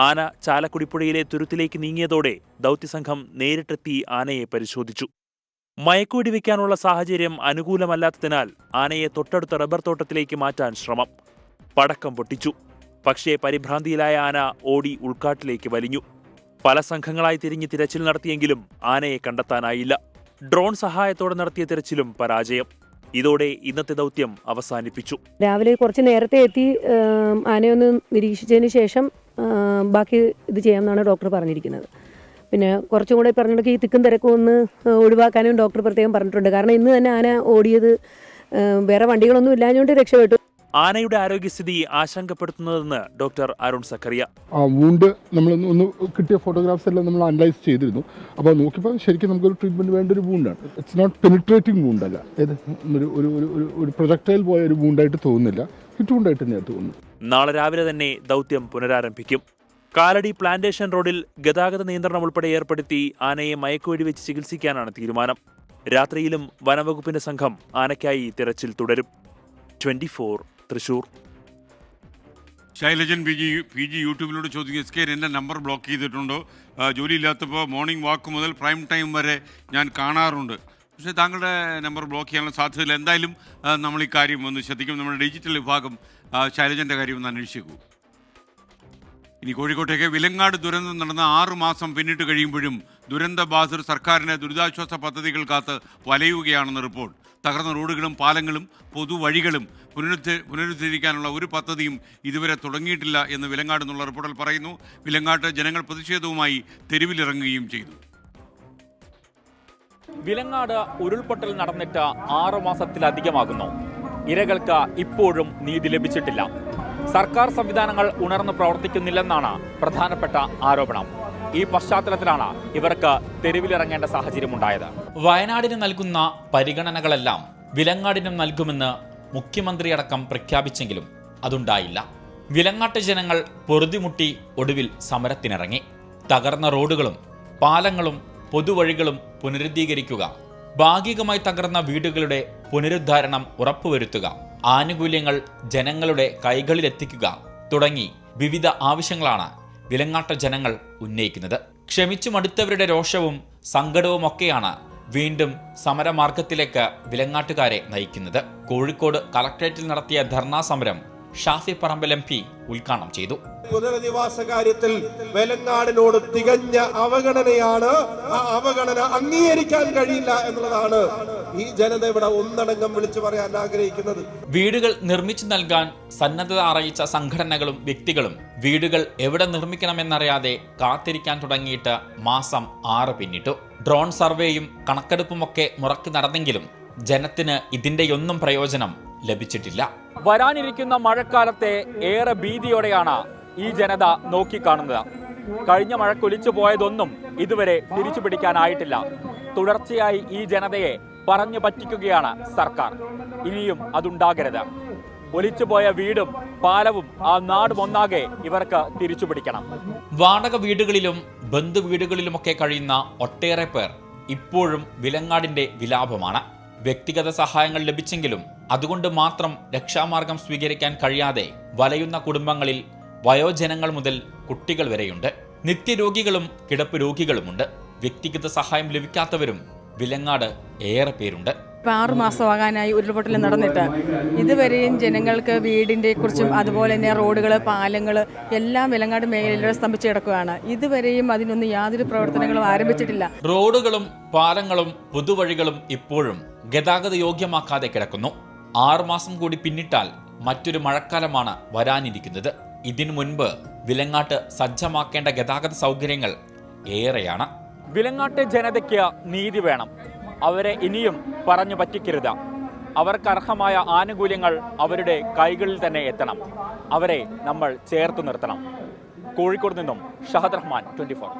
ആന ചാലക്കുടിപ്പുഴയിലെ തുരുത്തിലേക്ക് നീങ്ങിയതോടെ ദൗത്യസംഘം നേരിട്ടെത്തി ആനയെ പരിശോധിച്ചു. മയക്കുവെടി വയ്ക്കാനുള്ള സാഹചര്യം അനുകൂലമല്ലാത്തതിനാൽ ആനയെ തൊട്ടടുത്ത റബ്ബർ തോട്ടത്തിലേക്ക് മാറ്റാൻ ശ്രമം. പടക്കം പൊട്ടിച്ചു. പക്ഷേ പരിഭ്രാന്തിയിലായ ആന ഓടി ഉൾക്കാട്ടിലേക്ക് വലിഞ്ഞു. പല സംഘങ്ങളായി തിരിഞ്ഞ് തിരച്ചിൽ നടത്തിയെങ്കിലും ആനയെ കണ്ടെത്താനായില്ല. ഡ്രോൺ സഹായത്തോടെ നടത്തിയ തിരച്ചിലും പരാജയം. ഇതോടെ ഇന്നത്തെ ദൗത്യം അവസാനിപ്പിച്ചു. രാവിലെ കുറച്ച് നേരത്തെ എത്തി ആനയൊന്ന് നിരീക്ഷിച്ചതിന് ശേഷം ബാക്കി ഇത് ചെയ്യാമെന്നാണ് ഡോക്ടർ പറഞ്ഞിരിക്കുന്നത്. പിന്നെ കുറച്ചും കൂടെ പറഞ്ഞിടയ്ക്ക് ഈ തിക്കും തിരക്കും ഒന്ന് ഒഴിവാക്കാനും ഡോക്ടർ പ്രത്യേകം പറഞ്ഞിട്ടുണ്ട്. കാരണം ഇന്ന് തന്നെ ആന ഓടിയത് വേറെ വണ്ടികളൊന്നും ഇല്ലാഞ്ഞുകൊണ്ട് രക്ഷപ്പെട്ടു. ആനയുടെ ആരോഗ്യസ്ഥിതി ആശങ്കപ്പെടുത്തുന്നതെന്ന് ഡോക്ടർ അരുൺ സഖറിയ. വൂണ്ട് നമ്മൾ ഒന്ന് കിട്ടിയ ഫോട്ടോഗ്രാഫ്സ് എല്ലാം നമ്മൾ അനലൈസ് ചെയ്തിരുന്നു. അപ്പോൾ നോക്കിയപ്പോൾ ശരിക്കും നമുക്കൊരു ട്രീറ്റ്മെന്റ് വേണ്ട ഒരു വൂണ്ടാണ്. ഇറ്റ്സ് നോട്ട് പെനിട്രേറ്റിംഗ് വൂണ്ടല്ല. ഒരു പ്രൊജക്ടൈൽ പോയ ഒരു വൂണ്ടായിട്ട് തോന്നുന്നില്ല. ഹിറ്റ് വൂണ്ടായിട്ട് തന്നെയാണ് തോന്നുന്നു. നാളെ രാവിലെ തന്നെ ദൗത്യം പുനരാരംഭിക്കും. കാലടി പ്ലാന്റേഷൻ റോഡിൽ ഗതാഗത നിയന്ത്രണം ഉൾപ്പെടെ ഏർപ്പെടുത്തി ആനയെ മയക്കുവെടി വെച്ച് ചികിത്സിക്കാനാണ് തീരുമാനം. രാത്രിയിലും വനംവകുപ്പിന്റെ സംഘം ആനയ്ക്കായി തിരച്ചിൽ തുടരും. 24 തൃശൂർ. ശൈലജൻ PG യൂട്യൂബിലൂടെ ചോദിക്കുക, SK എൻ്റെ നമ്പർ ബ്ലോക്ക് ചെയ്തിട്ടുണ്ടോ? ജോലിയില്ലാത്തപ്പോൾ മോർണിംഗ് വാക്ക് മുതൽ പ്രൈം ടൈം വരെ ഞാൻ കാണാറുണ്ട്. പക്ഷേ താങ്കളുടെ നമ്പർ ബ്ലോക്ക് ചെയ്യാനുള്ള സാധ്യതയില്ല. എന്തായാലും നമ്മൾ ഈ കാര്യം ഒന്ന് ശ്രദ്ധിക്കും. നമ്മുടെ ഡിജിറ്റൽ വിഭാഗം ശൈലജൻ്റെ കാര്യം ഒന്ന് അന്വേഷിക്കൂ. ഇനി കോഴിക്കോട്ടേക്ക്. വിലങ്ങാട് ദുരന്തം നടന്ന 6 മാസം പിന്നിട്ട് കഴിയുമ്പോഴും ദുരന്തബാധിതർ സർക്കാരിൻ്റെ ദുരിതാശ്വാസ പദ്ധതികൾ കാത്ത് വലയുകയാണെന്ന് റിപ്പോർട്ട്. തകർന്ന റോഡുകളും പാലങ്ങളും പൊതുവഴികളും പുനരുദ്ധരിക്കാനുള്ള ഒരു പദ്ധതിയും ഇതുവരെ തുടങ്ങിയിട്ടില്ല എന്ന് വിലങ്ങാട് എന്നുള്ള റിപ്പോർട്ടിൽ പറയുന്നു. വിലങ്ങാട്ട് ജനങ്ങൾ പ്രതിഷേധവുമായി തെരുവിലിറങ്ങുകയും ചെയ്തു. വിലങ്ങാട് ഉരുൾപൊട്ടൽ നടന്നിട്ട് 6 മാസത്തിലധികമാകുന്നു. ഇരകൾക്ക് ഇപ്പോഴും നീതി ലഭിച്ചിട്ടില്ല. സർക്കാർ സംവിധാനങ്ങൾ ഉണർന്നു പ്രവർത്തിക്കുന്നില്ലെന്നാണ് പ്രധാനപ്പെട്ട ആരോപണം. ഈ പശ്ചാത്തലത്തിലാണ് ഇവർക്ക് തെരുവിലിറങ്ങേണ്ട സാഹചര്യമുണ്ടായത്. വയനാടിന് നൽകുന്ന പരിഗണനകളെല്ലാം വിലങ്ങാടിനും നൽകുമെന്ന് മുഖ്യമന്ത്രിയടക്കം പ്രഖ്യാപിച്ചെങ്കിലും അതുണ്ടായില്ല. വിലങ്ങാട്ട് ജനങ്ങൾ പൊറുതിമുട്ടി ഒടുവിൽ സമരത്തിനിറങ്ങി. തകർന്ന റോഡുകളും പാലങ്ങളും പൊതുവഴികളും പുനരുദ്ധീകരിക്കുക, ഭാഗികമായി തകർന്ന വീടുകളുടെ പുനരുദ്ധാരണം ഉറപ്പുവരുത്തുക, ആനുകൂല്യങ്ങൾ ജനങ്ങളുടെ കൈകളിലെത്തിക്കുക തുടങ്ങി വിവിധ ആവശ്യങ്ങളാണ് വിലങ്ങാട്ട ജനങ്ങൾ ഉന്നയിക്കുന്നത്. ക്ഷമിച്ചു മടുത്തവരുടെ രോഷവും സങ്കടവുമൊക്കെയാണ് വീണ്ടും സമരമാർഗത്തിലേക്ക് വിലങ്ങാട്ടുകാരെ നയിക്കുന്നത്. കോഴിക്കോട് കളക്ടറേറ്റിൽ നടത്തിയ ധർണാ സമരം ഷാഫി പറമ്പിൽ MP ഉദ്ഘാടനം ചെയ്തു. പുനരധിവാസ കാര്യത്തിൽ വെലങ്ങാടിനോട് തികഞ്ഞ അവഗണനയാണ്. ആ അവഗണന അംഗീകരിക്കാൻ കഴിയില്ല എന്നുള്ളതാണ് ഈ ജനത ഇവിടെ ഒന്നടങ്കം വിളിച്ചു പറയാൻ ആഗ്രഹിക്കുന്നത്. വീടുകൾ നിർമ്മിച്ചു നൽകാൻ സന്നദ്ധത അറിയിച്ച സംഘടനകളും വ്യക്തികളും വീടുകൾ എവിടെ നിർമ്മിക്കണമെന്നറിയാതെ കാത്തിരിക്കാൻ തുടങ്ങിയിട്ട് മാസം 6 പിന്നിട്ടു. ഡ്രോൺ സർവേയും കണക്കെടുപ്പുമൊക്കെ മുറക്കി നടന്നെങ്കിലും ജനത്തിന് ഇതിന്റെയൊന്നും പ്രയോജനം ലഭിച്ചിട്ടില്ല. വരാനിരിക്കുന്ന മഴക്കാലത്തെ ഏറെ ഭീതിയോടെയാണ് ഈ ജനത നോക്കിക്കാണുന്നത്. കഴിഞ്ഞ മഴക്കൊലിച്ചു പോയതൊന്നും ഇതുവരെ തിരിച്ചു പിടിക്കാനായിട്ടില്ല. തുടർച്ചയായി ഈ ജനതയെ പറഞ്ഞു പറ്റിക്കുകയാണ് സർക്കാർ. ഇനിയും അതുണ്ടാകരുത്. ഒലിച്ചുപോയ വീടും പാലവും ആ നാടും ഒന്നാകെ ഇവർക്ക് തിരിച്ചു പിടിക്കണം. വാടക വീടുകളിലും ബന്ധുവീടുകളിലുമൊക്കെ കഴിയുന്ന ഒട്ടേറെ പേർ ഇപ്പോഴും വിലങ്ങാടിന്റെ വിലാപമാണ്. വ്യക്തിഗത സഹായങ്ങൾ ലഭിച്ചെങ്കിലും അതുകൊണ്ട് മാത്രം രക്ഷാമാർഗം സ്വീകരിക്കാൻ കഴിയാതെ വലയുന്ന കുടുംബങ്ങളിൽ വയോജനങ്ങൾ മുതൽ കുട്ടികൾ വരെയുണ്ട്. നിത്യരോഗികളും കിടപ്പ് രോഗികളുമുണ്ട്. വ്യക്തിഗത സഹായം ലഭിക്കാത്തവരും വിലങ്ങാട് ഏറെ പേരുണ്ട്. 6 മാസമാകാനായി ഉരുൾപൊട്ടൽ നടന്നിട്ട് ഇതുവരെയും ജനങ്ങൾക്ക് വീടിൻ്റെ കുറിച്ചും അതുപോലെ തന്നെ റോഡുകൾ, പാലങ്ങൾ എല്ലാം വിലങ്ങാട് മേഖലയിൽ സ്തംഭിച്ച് കിടക്കുകയാണ്. ഇതുവരെയും അതിനൊന്നും യാതൊരു പ്രവർത്തനങ്ങളും ആരംഭിച്ചിട്ടില്ല. റോഡുകളും പാലങ്ങളും പൊതുവഴികളും ഇപ്പോഴും ഗതാഗത യോഗ്യമാക്കാതെ കിടക്കുന്നു. 6 മാസം കൂടി പിന്നിട്ടാൽ മറ്റൊരു മഴക്കാലമാണ് വരാനിരിക്കുന്നത്. ഇതിനു മുൻപ് വിലങ്ങാട്ട് സജ്ജമാക്കേണ്ട ഗതാഗത സൗകര്യങ്ങൾ ഏറെയാണ്. വിലങ്ങാട്ടെ ജനതയ്ക്ക് നീതി വേണം. അവരെ ഇനിയും പറഞ്ഞു പറ്റിക്കരുത്. അവർക്ക് അർഹമായ ആനുകൂല്യങ്ങൾ അവരുടെ കൈകളിൽ തന്നെ എത്തണം. അവരെ നമ്മൾ ചേർത്ത് നിർത്തണം. കോഴിക്കോട് നിന്നും ഷഹദ് റഹ്മാൻ, 24.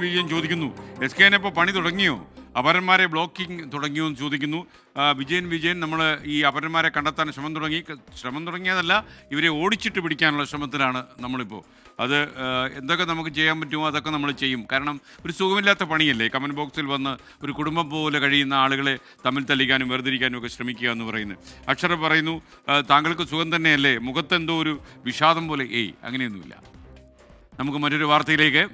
വിജയൻ ചോദിക്കുന്നു, SKN ഇപ്പോൾ പണി തുടങ്ങിയോ? അപരന്മാരെ ബ്ലോക്കിംഗ് തുടങ്ങിയോ എന്ന് ചോദിക്കുന്നു. വിജയൻ നമ്മൾ ഈ അപരന്മാരെ കണ്ടെത്താൻ ശ്രമം തുടങ്ങിയതല്ല, ഇവരെ ഓടിച്ചിട്ട് പിടിക്കാനുള്ള ശ്രമത്തിലാണ് നമ്മളിപ്പോൾ. അത് എന്തൊക്കെ നമുക്ക് ചെയ്യാൻ പറ്റുമോ അതൊക്കെ നമ്മൾ ചെയ്യും. കാരണം ഒരു സുഖമില്ലാത്ത പണിയല്ലേ. കമൻറ്റ് ബോക്സിൽ വന്ന് ഒരു കുടുംബം പോലെ കഴിയുന്ന ആളുകളെ തമ്മിൽ തല്ലിക്കാനും വേർതിരിക്കാനും ഒക്കെ ശ്രമിക്കുക എന്ന് പറയുന്നത്. അക്ഷര പറയുന്നു, താങ്കൾക്ക് സുഖം തന്നെയല്ലേ, മുഖത്തെന്തോ ഒരു വിഷാദം പോലെ. അങ്ങനെയൊന്നുമില്ല. നമുക്ക് മറ്റൊരു വാർത്തയിലേക്ക്.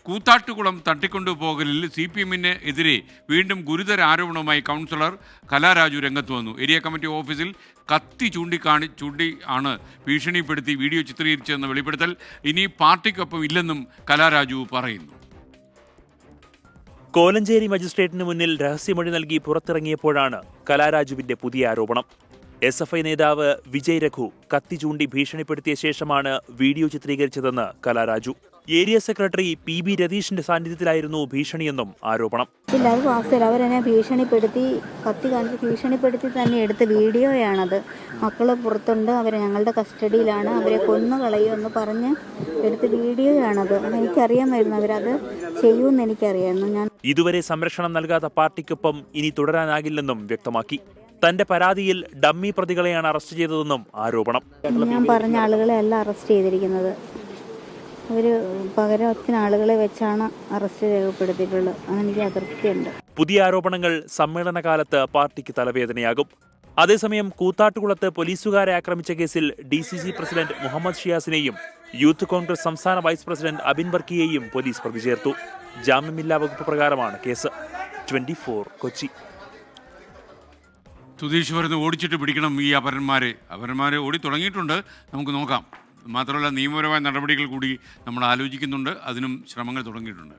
കൂത്താട്ടുകുളം തട്ടിക്കൊണ്ടുപോകലിൽ CPM-ന് എതിരെ വീണ്ടും ഗുരുതര ആരോപണവുമായി കൗൺസിലർ കലാരാജു രംഗത്ത് വന്നു. ഏരിയ കമ്മിറ്റി ഓഫീസിൽ കത്തി ചൂണ്ടി ആണ് ഭീഷണിപ്പെടുത്തി വീഡിയോ ചിത്രീകരിച്ചതെന്ന വെളിപ്പെടുത്തൽ ഇനി പാർട്ടിക്കൊപ്പം ഇല്ലെന്നും കലാരാജു പറയുന്നു. കോലഞ്ചേരി മജിസ്ട്രേറ്റിന് മുന്നിൽ രഹസ്യമൊഴി നൽകി പുറത്തിറങ്ങിയപ്പോഴാണ് കലാരാജുവിന്റെ പുതിയ ആരോപണം. SFI നേതാവ് വിജയ് രഘു കത്തി ചൂണ്ടി ഭീഷണിപ്പെടുത്തിയ ശേഷമാണ് വീഡിയോ ചിത്രീകരിച്ചതെന്ന് കലാരാജു. ഏരിയ സെക്രട്ടറി PB രതീഷിന്റെ സാന്നിധ്യത്തിലായിരുന്നു ഭീഷണിയെന്നും ആരോപണം. അവരെന്നെ ഭീഷണിപ്പെടുത്തി, കത്തി കാണിച്ച് ഭീഷണിപ്പെടുത്തി തന്നെ എടുത്ത വീഡിയോയാണത്. മക്കള് പുറത്തുണ്ട്, അവരെ ഞങ്ങളുടെ കസ്റ്റഡിയിലാണ്, അവരെ കൊന്നുകളയുമെന്ന് പറഞ്ഞ് എടുത്ത വീഡിയോയാണത്. എനിക്കറിയാമായിരുന്നു അവരത് ചെയ്യുമെന്ന് എനിക്കറിയായിരുന്നു. ഞാൻ ഇതുവരെ സംരക്ഷണം നൽകാത്ത പാർട്ടിക്കൊപ്പം ഇനി തുടരാനാകില്ലെന്നും വ്യക്തമാക്കി. തന്റെ പരാതിയിൽ ഡമ്മി പ്രതികളെയാണ് അറസ്റ്റ് ചെയ്തതെന്നും ആരോപണം. ഞാൻ പറഞ്ഞ ആളുകളെ അല്ല അറസ്റ്റ് ചെയ്തിരിക്കുന്നത്. ഒരു പകരത്തിന് ആളുകളെ വെച്ചാണ് അറസ്റ്റ് രേഖപ്പെടുത്തിയിട്ടുള്ളത്. അതെനിക്ക് അതൃപ്തിയുണ്ട്. പുതിയ ആരോപണങ്ങൾ സമ്മേളനകാലത്ത് പാർട്ടിക്ക് തലവേദനയാകും. അതേസമയം കൂത്താട്ടുകുളത്ത് പോലീസുകാരെ ആക്രമിച്ച കേസിൽ DCC പ്രസിഡന്റ് മുഹമ്മദ് ഷിയാസിനെയും യൂത്ത് കോൺഗ്രസ് സംസ്ഥാന വൈസ് പ്രസിഡന്റ് അബിൻ വർക്കിയെയും പോലീസ് പ്രതി ചേർത്തു. ജാമ്യമില്ലാ വകുപ്പ് പ്രകാരമാണ് കേസ്. 24 കൊച്ചി. സുധീഷ് പറയുന്നത് ഓടിച്ചിട്ട് പിടിക്കണം ഈ അപരന്മാരെ ഓടി തുടങ്ങിയിട്ടുണ്ട്. നമുക്ക് നോക്കാം. മാത്രമല്ല നിയമപരമായ നടപടികൾ കൂടി നമ്മൾ ആലോചിക്കുന്നുണ്ട്. അതിനും ശ്രമങ്ങൾ തുടങ്ങിയിട്ടുണ്ട്.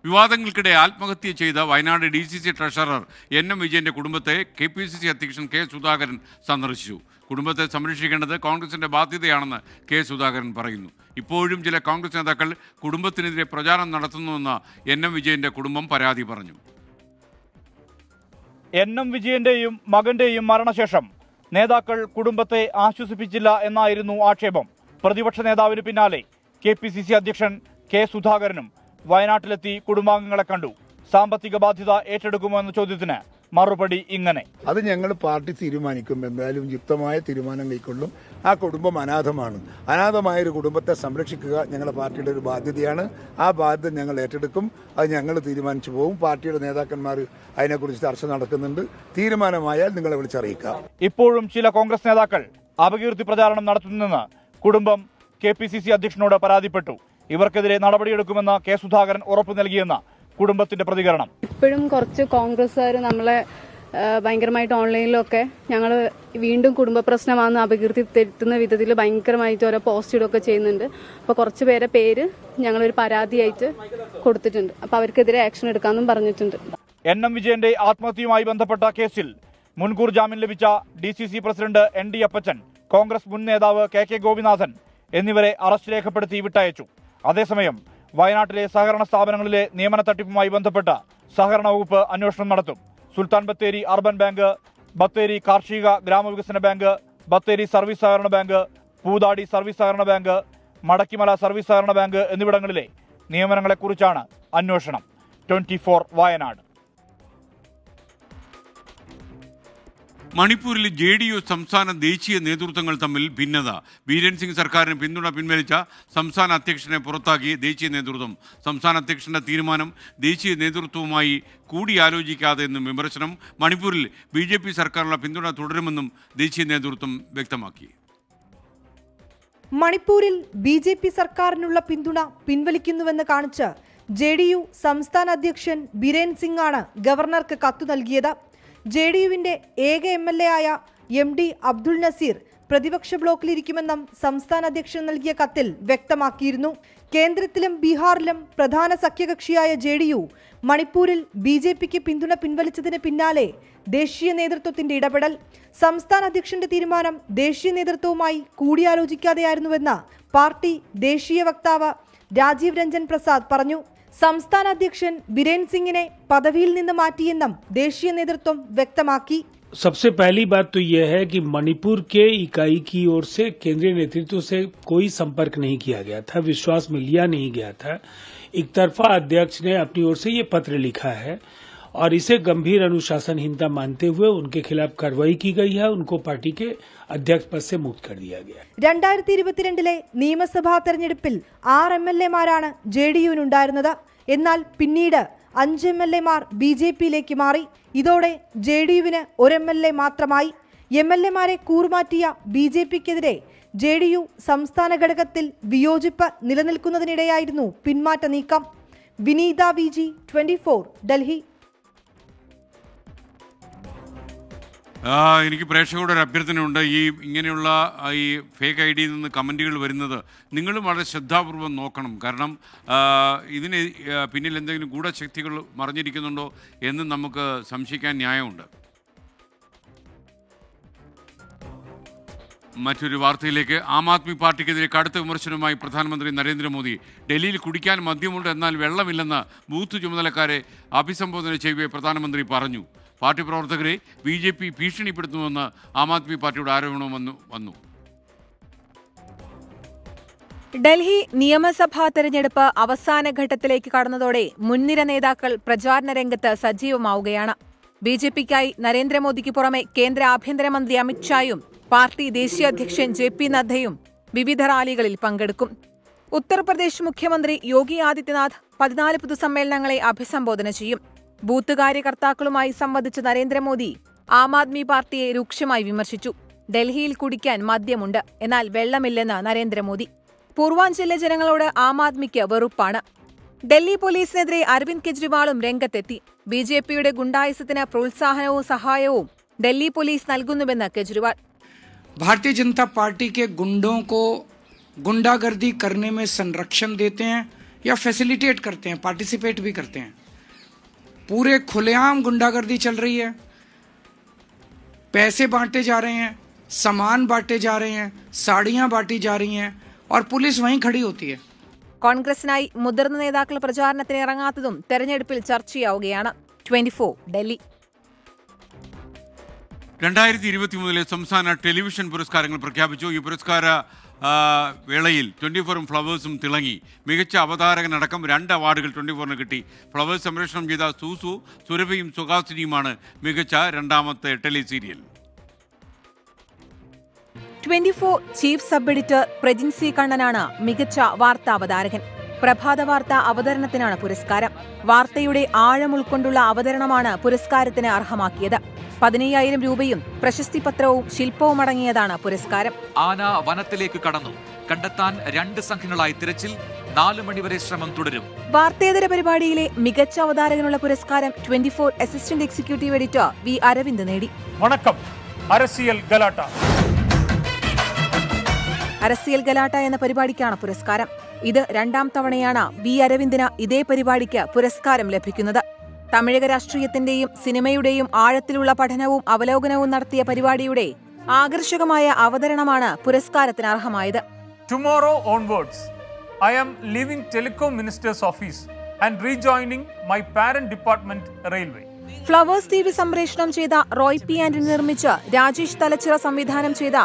വിവാദങ്ങൾക്കിടെ ആത്മഹത്യ ചെയ്ത വയനാട് DCC ട്രഷറർ NM വിജയൻ്റെ കുടുംബത്തെ KPCC അധ്യക്ഷൻ K സുധാകരൻ സന്ദർശിച്ചു. കുടുംബത്തെ സംരക്ഷിക്കേണ്ടത് കോൺഗ്രസിൻ്റെ ബാധ്യതയാണെന്ന് K സുധാകരൻ പറയുന്നു. ഇപ്പോഴും ചില കോൺഗ്രസ് നേതാക്കൾ കുടുംബത്തിനെതിരെ പ്രചാരണം നടത്തുന്നുവെന്ന് NM വിജയൻ്റെ കുടുംബം പരാതി പറഞ്ഞു. NM വിജയന്റെയും മകന്റെയും മരണശേഷം നേതാക്കൾ കുടുംബത്തെ ആശ്വസിപ്പിച്ചില്ല എന്നായിരുന്നു ആക്ഷേപം. പ്രതിപക്ഷ നേതാവിന് പിന്നാലെ KPCC അധ്യക്ഷൻ K സുധാകരനും വയനാട്ടിലെത്തി കുടുംബാംഗങ്ങളെ കണ്ടു. സാമ്പത്തിക ബാധ്യത ഏറ്റെടുക്കുമോ എന്ന ചോദ്യത്തിന് മറുപടി ഇങ്ങനെ: അത് ഞങ്ങൾ പാർട്ടി തീരുമാനിക്കും. എന്തായാലും യുക്തമായ തീരുമാനം കൈക്കൊള്ളും. ആ കുടുംബം അനാഥമാണ്. അനാഥമായൊരു കുടുംബത്തെ സംരക്ഷിക്കുക ഞങ്ങളുടെ പാർട്ടിയുടെ ഒരു ബാധ്യതയാണ്. ആ ബാധ്യത ഞങ്ങൾ ഏറ്റെടുക്കും. അത് ഞങ്ങൾ തീരുമാനിച്ചു പോകും. പാർട്ടിയുടെ നേതാക്കന്മാർ അതിനെക്കുറിച്ച് ചർച്ച നടക്കുന്നുണ്ട്. തീരുമാനമായാൽ നിങ്ങളെ വിളിച്ചറിയിക്കാം. ഇപ്പോഴും ചില കോൺഗ്രസ് നേതാക്കൾ അപകീർത്തി പ്രചാരണം നടത്തുന്നെന്ന് കുടുംബം KPCC അധ്യക്ഷനോട് പരാതിപ്പെട്ടു. ഇവർക്കെതിരെ നടപടിയെടുക്കുമെന്ന് K സുധാകരൻ ഉറപ്പു നൽകിയെന്ന കുടുംബത്തിന്റെ പ്രതികരണം. ഇപ്പോഴും കുറച്ച് കോൺഗ്രസ്സുകാർ നമ്മളെ ഭയങ്കരമായിട്ട് ഓൺലൈനിലൊക്കെ ഞങ്ങൾ വീണ്ടും കുടുംബ പ്രശ്നമാണെന്ന് അപകീർത്തിപ്പെടുത്തുന്ന വിധത്തിൽ ഭയങ്കരമായിട്ട് ഓരോ പോസ്റ്റ് ഇടുകയൊക്കെ ചെയ്യുന്നുണ്ട്. അപ്പോൾ കുറച്ച് പേര് ഞങ്ങളൊരു പരാതിയായിട്ട് കൊടുത്തിട്ടുണ്ട്. അപ്പോൾ അവർക്കെതിരെ ആക്ഷൻ എടുക്കാമെന്നും പറഞ്ഞിട്ടുണ്ട്. NM വിജയന്റെ ആത്മഹത്യയുമായി ബന്ധപ്പെട്ട കേസിൽ മുൻകൂർ ജാമ്യം ലഭിച്ച DCC പ്രസിഡന്റ് ND അപ്പച്ചൻ, കോൺഗ്രസ് മുൻ നേതാവ് KK ഗോപിനാഥൻ എന്നിവരെ അറസ്റ്റ് രേഖപ്പെടുത്തി വിട്ടയച്ചു. അതേസമയം വയനാട്ടിലെ സഹകരണ സ്ഥാപനങ്ങളിലെ നിയമന തട്ടിപ്പുമായി ബന്ധപ്പെട്ട സഹകരണ വകുപ്പ് അന്വേഷണം നടത്തും. സുൽത്താൻ ബത്തേരി അർബൻ ബാങ്ക്, ബത്തേരി കാർഷിക ഗ്രാമവികസന ബാങ്ക്, ബത്തേരി സർവീസ് സഹകരണ ബാങ്ക്, പൂതാടി സർവീസ് സഹകരണ ബാങ്ക്, മടക്കിമല സർവീസ് സഹകരണ ബാങ്ക് എന്നിവിടങ്ങളിലെ നിയമനങ്ങളെക്കുറിച്ചാണ് അന്വേഷണം. 24 വയനാട്. മണിപ്പൂരിൽ JDU സംസ്ഥാന ദേശീയ നേതൃത്വങ്ങൾ തമ്മിൽ ഭിന്നത. ബീരൻ സിംഗ് സർക്കാരിന് പിന്തുണ പിൻവലിച്ച സംസ്ഥാന അധ്യക്ഷനെ പുറത്താക്കി ദേശീയ നേതൃത്വം. സംസ്ഥാന അധ്യക്ഷന്റെ തീരുമാനം ദേശീയ നേതൃത്വവുമായി കൂടിയാലോചിക്കാതെ എന്നും വിമർശനം. മണിപ്പൂരിൽ BJP സർക്കാരിനുള്ള പിന്തുണ തുടരുമെന്നും ദേശീയ നേതൃത്വം വ്യക്തമാക്കി. മണിപ്പൂരിൽ BJP സർക്കാരിനുള്ള പിന്തുണ പിൻവലിക്കുന്നുവെന്ന് കാണിച്ച് JDU സംസ്ഥാന അധ്യക്ഷൻ ബിരേൻ സിംഗ് ആണ് ഗവർണർക്ക് കത്തു നൽകിയത്. JDUവിന്റെ ഏക MLA ആയ MD അബ്ദുൾ നസീർ പ്രതിപക്ഷ ബ്ലോക്കിലിരിക്കുമെന്നും സംസ്ഥാന അധ്യക്ഷൻ നൽകിയ കത്തിൽ വ്യക്തമാക്കിയിരുന്നു. കേന്ദ്രത്തിലും ബീഹാറിലും പ്രധാന സഖ്യകക്ഷിയായ JDU മണിപ്പൂരിൽ BJPക്ക് പിന്തുണ പിൻവലിച്ചതിന് പിന്നാലെ ദേശീയ നേതൃത്വത്തിന്റെ ഇടപെടൽ. സംസ്ഥാന അധ്യക്ഷന്റെ തീരുമാനം ദേശീയ നേതൃത്വവുമായി കൂടിയാലോചിക്കാതെയായിരുന്നുവെന്ന് പാർട്ടി ദേശീയ വക്താവ് രാജീവ് രഞ്ജൻ പ്രസാദ് പറഞ്ഞു. സംസ്ഥാന അധ്യക്ഷൻ ബിരേൻ സിംഗിനെ പദവിയിൽ നിന്ന് മാറ്റിയെന്നും ദേശീയ നേതൃത്വം വ്യക്തമാക്കി. सबसे पहली बात तो यह है कि मणिपुर के इकाई की ओर से केंद्रीय नेतृत्व से कोई संपर्क नहीं किया गया था, विश्वास में लिया नहीं गया था. एक तरफा अध्यक्ष ने अपनी ओर से ये पत्र लिखा है और इसे गंभीर अनुशासनहीनता मानते हुए उनके खिलाफ कार्रवाई की गई है. उनको पार्टी के अध्यक्ष पद से मुक्त कर दिया गया. 2022 നിയമസഭാ തെരഞ്ഞെടുപ്പിൽ 6 MLA-മാരാണ് JDUവിനുണ്ടായിരുന്നത്. എന്നാൽ പിന്നീട് 5 MLA-മാർ BJPയിലേക്ക് മാറി. ഇതോടെ JDUവിന് 1 MLA മാത്രമായി. MLA-മാരെ കൂറുമാറ്റിയ BJPക്കെതിരെ JDU സംസ്ഥാന ഘടകത്തിൽ വിയോജിപ്പ് നിലനിൽക്കുന്നതിനിടെയായിരുന്നു പിന്മാറ്റ നീക്കം. വിനീത VG 24 ഡൽഹി. എനിക്ക് പ്രേക്ഷകരുടെ ഒരു അഭ്യർത്ഥനയുണ്ട്. ഇങ്ങനെയുള്ള ഈ ഫേക്ക് ഐഡിയിൽ നിന്ന് കമൻറ്റുകൾ വരുന്നത് നിങ്ങളും വളരെ ശ്രദ്ധാപൂർവം നോക്കണം. കാരണം ഇതിന് പിന്നിൽ എന്തെങ്കിലും ഗൂഢശക്തികൾ മറഞ്ഞിരിക്കുന്നുണ്ടോ എന്ന് നമുക്ക് സംശയിക്കാൻ ന്യായമുണ്ട്. മറ്റൊരു വാർത്തയിലേക്ക്. ആം ആദ്മി പാർട്ടിക്കെതിരെ കടുത്ത വിമർശനവുമായി പ്രധാനമന്ത്രി നരേന്ദ്രമോദി. ഡൽഹിയിൽ കുടിക്കാൻ മദ്യമുണ്ട്, എന്നാൽ വെള്ളമില്ലെന്ന് ബൂത്ത് ചുമതലക്കാരെ അഭിസംബോധന ചെയ്യവേ പ്രധാനമന്ത്രി പറഞ്ഞു. പാർട്ടി പ്രവർത്തകരെ BJP ഭീഷണിപ്പെടുത്തുമെന്ന് ആം ആദ്മി പാർട്ടിയുടെ ആരോപണം വന്നു. ഡൽഹി നിയമസഭാ തെരഞ്ഞെടുപ്പ് അവസാന ഘട്ടത്തിലേക്ക് കടന്നതോടെ മുൻനിര നേതാക്കൾ പ്രചാരണ രംഗത്ത് സജീവമാവുകയാണ്. BJPക്കായി നരേന്ദ്രമോദിക്ക് പുറമെ കേന്ദ്ര ആഭ്യന്തരമന്ത്രി അമിത്ഷായും പാർട്ടി ദേശീയ അധ്യക്ഷൻ JP നദ്ദയും വിവിധ റാലികളിൽ പങ്കെടുക്കും. ഉത്തർപ്രദേശ് മുഖ്യമന്ത്രി യോഗി ആദിത്യനാഥ് 14 പൊതുസമ്മേളനങ്ങളെ അഭിസംബോധന ചെയ്യും. ബൂത്ത് കാര്യകർത്താക്കളുമായി സംവദിച്ച നരേന്ദ്രമോദി ആം ആദ്മി പാർട്ടിയെ രൂക്ഷമായി വിമർശിച്ചു. ഡൽഹിയിൽ കുടിക്കാൻ മദ്യമുണ്ട്, എന്നാൽ വെള്ളമില്ലെന്ന് നരേന്ദ്രമോദി. പൂർവാഞ്ചലിലെ ജനങ്ങളോട് ആം ആദ്മിക്ക് വെറുപ്പാണ്. ഡൽഹി പോലീസിനെതിരെ അരവിന്ദ് കെജ്രിവാളും രംഗത്തെത്തി. BJPയുടെ ഗുണ്ടായിസത്തിന് പ്രോത്സാഹനവും സഹായവും ഡൽഹി പോലീസ് നൽകുന്നുവെന്ന് കെജ്രിവാൾ. भारतीय जनता पार्टी के गुंडों को गुंडागर्दी करने में संरक्षण देते हैं या फैसिलिटेट करते हैं, पार्टिसिपेट भी करते हैं. पूरे खुलेआम गुंडागर्दी चल रही है. पैसे बांटे जा रहे हैं, सामान बांटे जा रहे हैं, साड़ियां बांटी जा रही हैं और पुलिस वहीं खड़ी होती है. കോൺഗ്രസിനായി മുതിർന്ന നേതാക്കൾ പ്രചാരണത്തിന് ഇറങ്ങാത്തതും തെരഞ്ഞെടുപ്പിൽ ചർച്ചയാവുകയാണ്. 24 ഡൽഹി. 2023 സംസ്ഥാന ടെലിവിഷൻ പുരസ്കാരങ്ങൾ പ്രഖ്യാപിച്ചു. ഈ പുരസ്കാര വേളയിൽ 24ഉം ഫ്ലവേഴ്സും തിളങ്ങി. മികച്ച അവതാരകനടക്കം 2 അവാർഡുകൾ 24ന് കിട്ടി. ഫ്ലവേഴ്സ് സംപ്രേഷണം ചെയ്ത സൂസു, സുരഭിയും സുഹാസിനിയുമാണ് മികച്ച രണ്ടാമത്തെ tele serial. 24 chief sub editor Prajin C കണ്ണനാണ് മികച്ച വാർത്താ അവതാരകൻ. പ്രഭാത വാർത്താ അവതരണത്തിനാണ് പുരസ്കാരം. വാർത്തയുടെ ആഴം ഉൾക്കൊണ്ടുള്ള അവതരണമാണ് പുരസ്കാരത്തിന് അർഹമാക്കിയത്. 15,000 രൂപയും പ്രശസ്തിപത്രവും ശില്പവും അടങ്ങിയതാണ് പുരസ്കാരം. ആന വനത്തിലേക്ക് കടന്നു. കണ്ടെത്താൻ 2 സംഘങ്ങളായി തിരച്ചിൽ. 4 മണിവരെ ശ്രമം തുടരും. വാർത്തേതര പരിപാടിയിലെ മികച്ച അവതാരകനുള്ള പുരസ്കാരം 24 assistant executive editor V Aravind നേടി. വണക്കം അരസിയൽ ഗലാട്ട. അരസിയൽ ഗലാട്ട എന്ന പരിപാടിക്കാണ് പുരസ്കാരം. ഇത് 2ാം തവണയാണ് വി അരവിന്ദിന് ഇതേ പരിപാടിക്ക് പുരസ്കാരം ലഭിക്കുന്നത്. തമിഴക രാഷ്ട്രീയത്തിന്റെയും സിനിമയുടെയും ആഴത്തിലുള്ള പഠനവും അവലോകനവും നടത്തിയ പരിപാടിയുടെ ആകർഷകമായ അവതരണമാണ് പുരസ്കാരത്തിന് അർഹമായത്. Tomorrow onwards, I am leaving Telecom Minister's office and rejoining my parent department, Railway. Flowers TV സംപ്രേഷണം ചെയ്ത റോയ് പി ആന്റണി നിർമ്മിച്ച് രാജേഷ് തലച്ചിറ സംവിധാനം ചെയ്ത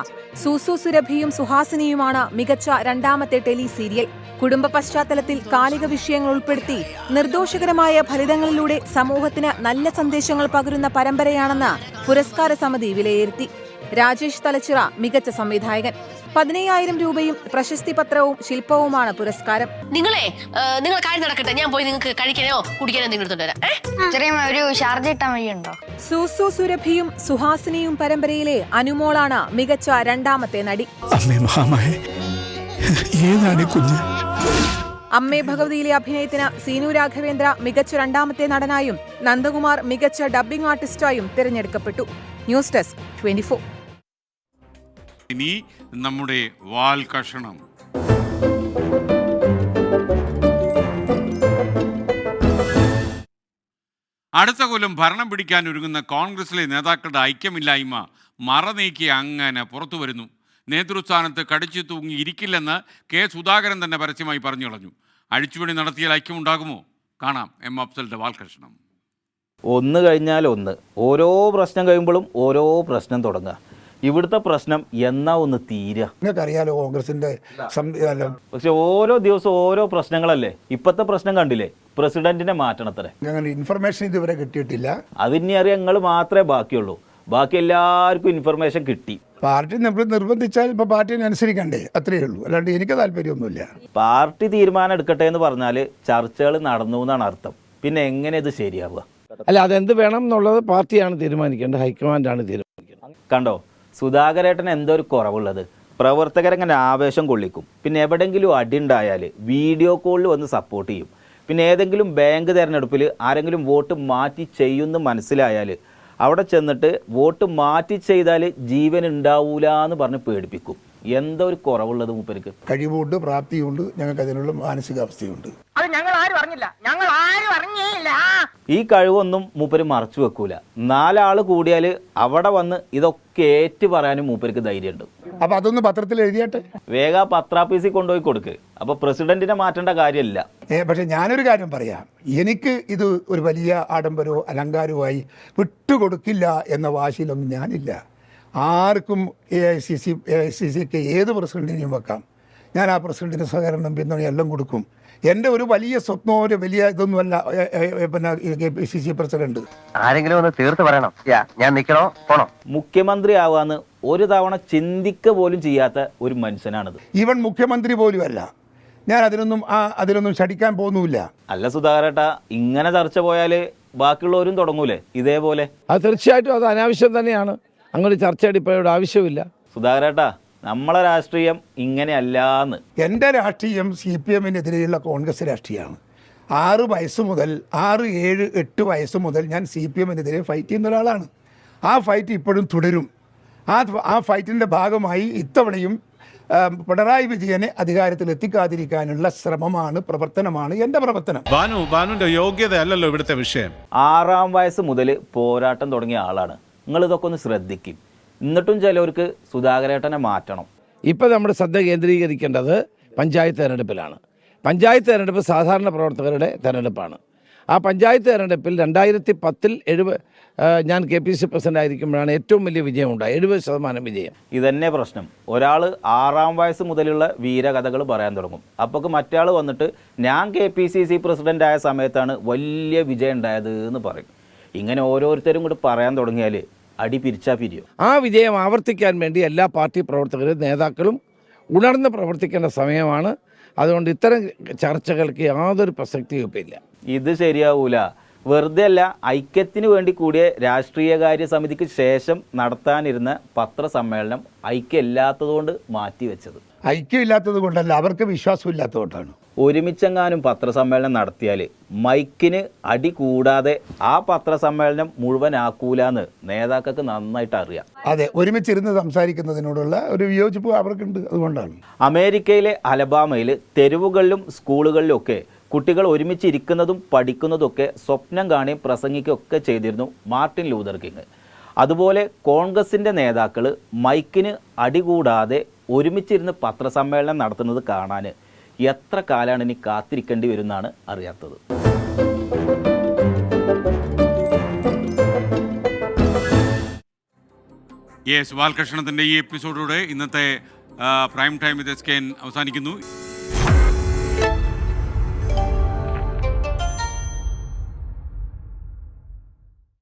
സൂസു സുരഭിയും സുഹാസിനിയുമാണ് മികച്ച 2ാമത്തെ ടെലി സീരിയൽ. കുടുംബ പശ്ചാത്തലത്തിൽ കാലിക വിഷയങ്ങൾ ഉൾപ്പെടുത്തി നിർദോഷകരമായ ഫലിതങ്ങളിലൂടെ സമൂഹത്തിന് നല്ല സന്ദേശങ്ങൾ പകരുന്ന പരമ്പരയാണെന്ന് പുരസ്കാര സമിതി വിലയിരുത്തി. രാജേഷ് തലച്ചിറ മികച്ച സംവിധായകൻ. 15,000 രൂപയും പ്രശസ്തി പത്രവും ശില്പവുമാണ് പുരസ്കാരം. നിങ്ങൾ കാര്യം നടക്കട്ടെ, ഞാൻ പോയി നിങ്ങൾക്ക് കഴിക്കാനോ കുടിക്കാനോ എന്തെങ്കിലും എടുത്തോണ്ട് വരാം. ഒരു ഷാർജ ഇട്ടാൻ വഴിയുണ്ടോ? സൂസു സുരഭിയും സുഹാസിനിയും പരമ്പരയിലെ അനുമോളാണ് മികച്ച 2ാമത്തെ നടി. അമ്മേ ഭഗവതിയിലെ അഭിനയത്തിന് സീനു രാഘവേന്ദ്ര മികച്ച 2ാമത്തെ നടനായും നന്ദകുമാർ മികച്ച ഡബ്ബിംഗ് ആർട്ടിസ്റ്റായും തിരഞ്ഞെടുക്കപ്പെട്ടു. News desk 24. ഇനി നമ്മുടെ വാൽ കഷണം. അടുത്ത കൊല്ലം ഭരണം പിടിക്കാൻ ഒരുങ്ങുന്ന കോൺഗ്രസിലെ നേതാക്കളുടെ ഐക്യമില്ലായ്മ മറനീക്കി അങ്ങനെ പുറത്തു വരുന്നു. നേതൃസ്ഥാനത്ത് കടിച്ചു തൂങ്ങി ഇരിക്കില്ലെന്ന് കെ സുധാകരൻ തന്നെ പരസ്യമായി പറഞ്ഞു കളഞ്ഞു. അഴിച്ചുപണി നടത്തിയാൽ ഐക്യമുണ്ടാകുമോ? കാണാം എം അഫ്സലിന്റെ വാൽ കഷണം. ഒന്ന് കഴിഞ്ഞാൽ ഒന്ന്, ഓരോ പ്രശ്നം കഴിയുമ്പോഴും ഓരോ പ്രശ്നം തുടങ്ങുക. ഇവിടുത്തെ പ്രശ്നം എന്നാ ഒന്ന് തീരുക? നിങ്ങൾക്കറിയാലോ കോൺഗ്രസിന്റെ പക്ഷെ ഓരോ ദിവസവും ഓരോ പ്രശ്നങ്ങളല്ലേ. ഇപ്പത്തെ പ്രശ്നം കണ്ടില്ലേ, പ്രസിഡന്റിനെ മാറ്റണത്രേ. ഞങ്ങൾ ഇൻഫർമേഷൻ ഇതുവരെ കിട്ടിയിട്ടില്ല. അതിനെ അറിയാൻ നിങ്ങൾ മാത്രമേ ബാക്കിയുള്ളൂ. ബാക്കി എല്ലാവർക്കും ഇൻഫർമേഷൻ കിട്ടി. പാർട്ടി നമ്മൾ നിർബന്ധിച്ചാൽ ഇപ്പൊ പാർട്ടിനെ അനുസരിക്കണ്ടേ, അത്രയേ ഉള്ളൂ. അല്ലാണ്ട് എനിക്ക് താല്പര്യമൊന്നുമില്ല. പാർട്ടി തീരുമാനം എടുക്കട്ടെ എന്ന് പറഞ്ഞാൽ ചർച്ചകൾ നടന്നു എന്നാണ് അർത്ഥം. പിന്നെ എങ്ങനെ ഇത് ശരിയാവുക? അല്ല, അതെന്ത് വേണം എന്നുള്ളത് പാർട്ടിയാണ് തീരുമാനിക്കേണ്ടത്, ഹൈക്കമാൻഡാണ് തീരുമാനിക്കേണ്ടത്. കണ്ടോ, സുധാകരേട്ടന് എന്തോ ഒരു കുറവുള്ളത്. പ്രവർത്തകരങ്ങനെ ആവേശം കൊള്ളിക്കും. പിന്നെ എവിടെയെങ്കിലും അടിയുണ്ടായാൽ വീഡിയോ കോളിൽ വന്ന് സപ്പോർട്ട് ചെയ്യും. പിന്നെ ഏതെങ്കിലും ബാങ്ക് തിരഞ്ഞെടുപ്പിൽ ആരെങ്കിലും വോട്ട് മാറ്റി ചെയ്യുമെന്ന് മനസ്സിലായാൽ അവിടെ ചെന്നിട്ട് വോട്ട് മാറ്റി ചെയ്താൽ ജീവൻ ഉണ്ടാവൂല എന്ന് പറഞ്ഞ് പേടിപ്പിക്കും. എന്തോ ഒരു കുറവുള്ളത് മൂപ്പർക്ക്. കഴിവുണ്ട്, പ്രാപ്തിയുണ്ട്, ഞങ്ങൾക്ക് അതിനുള്ള മാനസികാവസ്ഥയുണ്ട്. അത് ഞങ്ങൾ ആരും അറിഞ്ഞില്ല. ഈ കഴിവൊന്നും മൂപ്പര് മറച്ചു വെക്കൂല. 4 ആള് കൂടിയാൽ അവിടെ വന്ന് ഇതൊക്കെ ഏറ്റു പറയാനും മൂപ്പർക്ക് ധൈര്യമുണ്ട്. അപ്പൊ അതൊന്ന് പത്രത്തിൽ എഴുതിയാട്ടെ, വേഗ പത്രാഫീസിൽ കൊണ്ടുപോയി കൊടുക്ക്. അപ്പൊ പ്രസിഡന്റിനെ മാറ്റേണ്ട കാര്യമില്ല. പക്ഷെ ഞാനൊരു കാര്യം പറയാം, എനിക്ക് ഇത് ഒരു വലിയ ആഡംബരവും അലങ്കാരവുമായി വിട്ടുകൊടുക്കില്ല എന്ന വാശിയിലൊന്നും ഞാനില്ല. ആർക്കും AICC ഏത് പ്രസിഡന്റിനെയും വെക്കാം. ഞാൻ ആ പ്രസിഡന്റിന് സഹകരണം പിന്തുണ എല്ലാം കൊടുക്കും. എൻ്റെ ഒരു വലിയ സ്വപ്നമോ ഒരു വലിയ ഇതൊന്നുമല്ല പിന്നെ KPCC പ്രസിഡന്റ്. ആരെങ്കിലും ഒന്ന് തീർത്ത് പറയണം, ഞാൻ നിൽക്കണോ പോണോ? മുഖ്യമന്ത്രി ആവാന്ന് ഒരു തവണ ചിന്തിക്ക പോലും ചെയ്യാത്ത ഒരു മനുഷ്യനാണിത്. ഈവൻ മുഖ്യമന്ത്രി പോലുമല്ല. ഞാൻ അതിലൊന്നും ശടിക്കാൻ പോകുന്നില്ല. അല്ല സുധാകരേട്ടാ, ഇങ്ങനെ ചർച്ച പോയാൽ ബാക്കിയുള്ളവരും തുടങ്ങൂലേ ഇതേപോലെ? അത് തീർച്ചയായിട്ടും അത് അനാവശ്യം തന്നെയാണ്. അങ്ങനെ ചർച്ചയുടെ ഇപ്പോൾ ആവശ്യമില്ല. സുധാകരേട്ടാ, നമ്മളെ രാഷ്ട്രീയം ഇങ്ങനെയല്ലാന്ന്. എൻ്റെ രാഷ്ട്രീയം CPM-നെതിരെയുള്ള കോൺഗ്രസ് രാഷ്ട്രീയമാണ്. 6 വയസ്സ് മുതൽ 6, 7, 8 വയസ്സ് മുതൽ ഞാൻ CPM-നെതിരെ ഫൈറ്റ് ചെയ്യുന്ന ഒരാളാണ്. ആ ഫൈറ്റ് ഇപ്പോഴും തുടരും. ആ ഫൈറ്റിൻ്റെ ഭാഗമായി ഇത്തവണയും പിണറായി വിജയനെ അധികാരത്തിൽ എത്തിക്കാതിരിക്കാനുള്ള പ്രവർത്തനമാണ് എൻ്റെ പ്രവർത്തനം. ബാനുവിന്റെ യോഗ്യതയല്ലല്ലോ ഇവിടുത്തെ വിഷയം. 6-ാം വയസ്സ് മുതൽ പോരാട്ടം തുടങ്ങിയ ആളാണ്. നിങ്ങൾ ഇതൊക്കെ ഒന്ന് ശ്രദ്ധിക്കും. എന്നിട്ടും ചിലവർക്ക് സുധാകരേട്ടനെ മാറ്റണം. ഇപ്പോൾ നമ്മുടെ ശ്രദ്ധ കേന്ദ്രീകരിക്കേണ്ടത് പഞ്ചായത്ത് തെരഞ്ഞെടുപ്പിലാണ്. പഞ്ചായത്ത് തെരഞ്ഞെടുപ്പ് സാധാരണ പ്രവർത്തകരുടെ തെരഞ്ഞെടുപ്പാണ്. ആ പഞ്ചായത്ത് തെരഞ്ഞെടുപ്പിൽ 2010 ഞാൻ KPCC പ്രസിഡന്റ് ആയിരിക്കുമ്പോഴാണ് ഏറ്റവും വലിയ വിജയം ഉണ്ടായത്, 70% വിജയം. ഇതന്നെ പ്രശ്നം. ഒരാൾ 6-ാം വയസ്സ് മുതലുള്ള വീരകഥകൾ പറയാൻ തുടങ്ങും. അപ്പോൾ മറ്റേ വന്നിട്ട് ഞാൻ KPCC പ്രസിഡന്റ് ആയ സമയത്താണ് വലിയ വിജയം ഉണ്ടായത് എന്ന് പറയും. ഇങ്ങനെ ഓരോരുത്തരും കൂടി പറയാൻ തുടങ്ങിയാൽ അടി പിരിച്ചാ പിരിയും. ആ വിജയം ആവർത്തിക്കാൻ വേണ്ടി എല്ലാ പാർട്ടി പ്രവർത്തകരും നേതാക്കളും ഉണർന്ന് പ്രവർത്തിക്കേണ്ട സമയമാണ്. അതുകൊണ്ട് ഇത്തരം ചർച്ചകൾക്ക് യാതൊരു പ്രസക്തിയും ഇല്ല. ഇത് ശരിയാവൂല. വെറുതെ അല്ല, ഐക്യത്തിന് വേണ്ടി കൂടിയ രാഷ്ട്രീയകാര്യ സമിതിക്ക് ശേഷം നടത്താനിരുന്ന പത്രസമ്മേളനം ഐക്യം ഇല്ലാത്തതുകൊണ്ട് മാറ്റിവെച്ചത്. ഐക്യം ഇല്ലാത്തത് കൊണ്ടല്ല, അവർക്ക് വിശ്വാസമില്ലാത്തതുകൊണ്ടാണ്. ഒരുമിച്ചെങ്ങാനും പത്രസമ്മേളനം നടത്തിയാൽ മൈക്കിന് അടി കൂടാതെ ആ പത്രസമ്മേളനം മുഴുവനാക്കൂലെന്ന് നേതാക്കൾക്ക് നന്നായിട്ട് അറിയാം. അതെ, ഒരുമിച്ചിരുന്ന് സംസാരിക്കുന്നതിനോടുള്ള ഒരു വിയോജിപ്പ് അവർക്കുണ്ട്. അതുകൊണ്ടാണ് അമേരിക്കയിലെ അലബാമയിൽ തെരുവുകളിലും സ്കൂളുകളിലുമൊക്കെ കുട്ടികൾ ഒരുമിച്ചിരിക്കുന്നതും പഠിക്കുന്നതൊക്കെ സ്വപ്നം കാണുകയും പ്രസംഗിക്കുകയൊക്കെ ചെയ്തിരുന്നു മാർട്ടിൻ ലൂതർ കിങ്. അതുപോലെ കോൺഗ്രസിൻ്റെ നേതാക്കൾ മൈക്കിന് അടികൂടാതെ ഒരുമിച്ചിരുന്ന് പത്രസമ്മേളനം നടത്തുന്നത് കാണാൻ എത്ര കാലമാണ് ഇനി കാത്തിരിക്കേണ്ടി വരുമെന്നാണ് അറിയാത്തത്. യെസ്, ബാലകൃഷ്ണത്തിൻ്റെ ഈ എപ്പിസോഡോടെ ഇന്നത്തെ പ്രൈം ടൈം വിത്ത് SKN അവസാനിക്കുന്നു.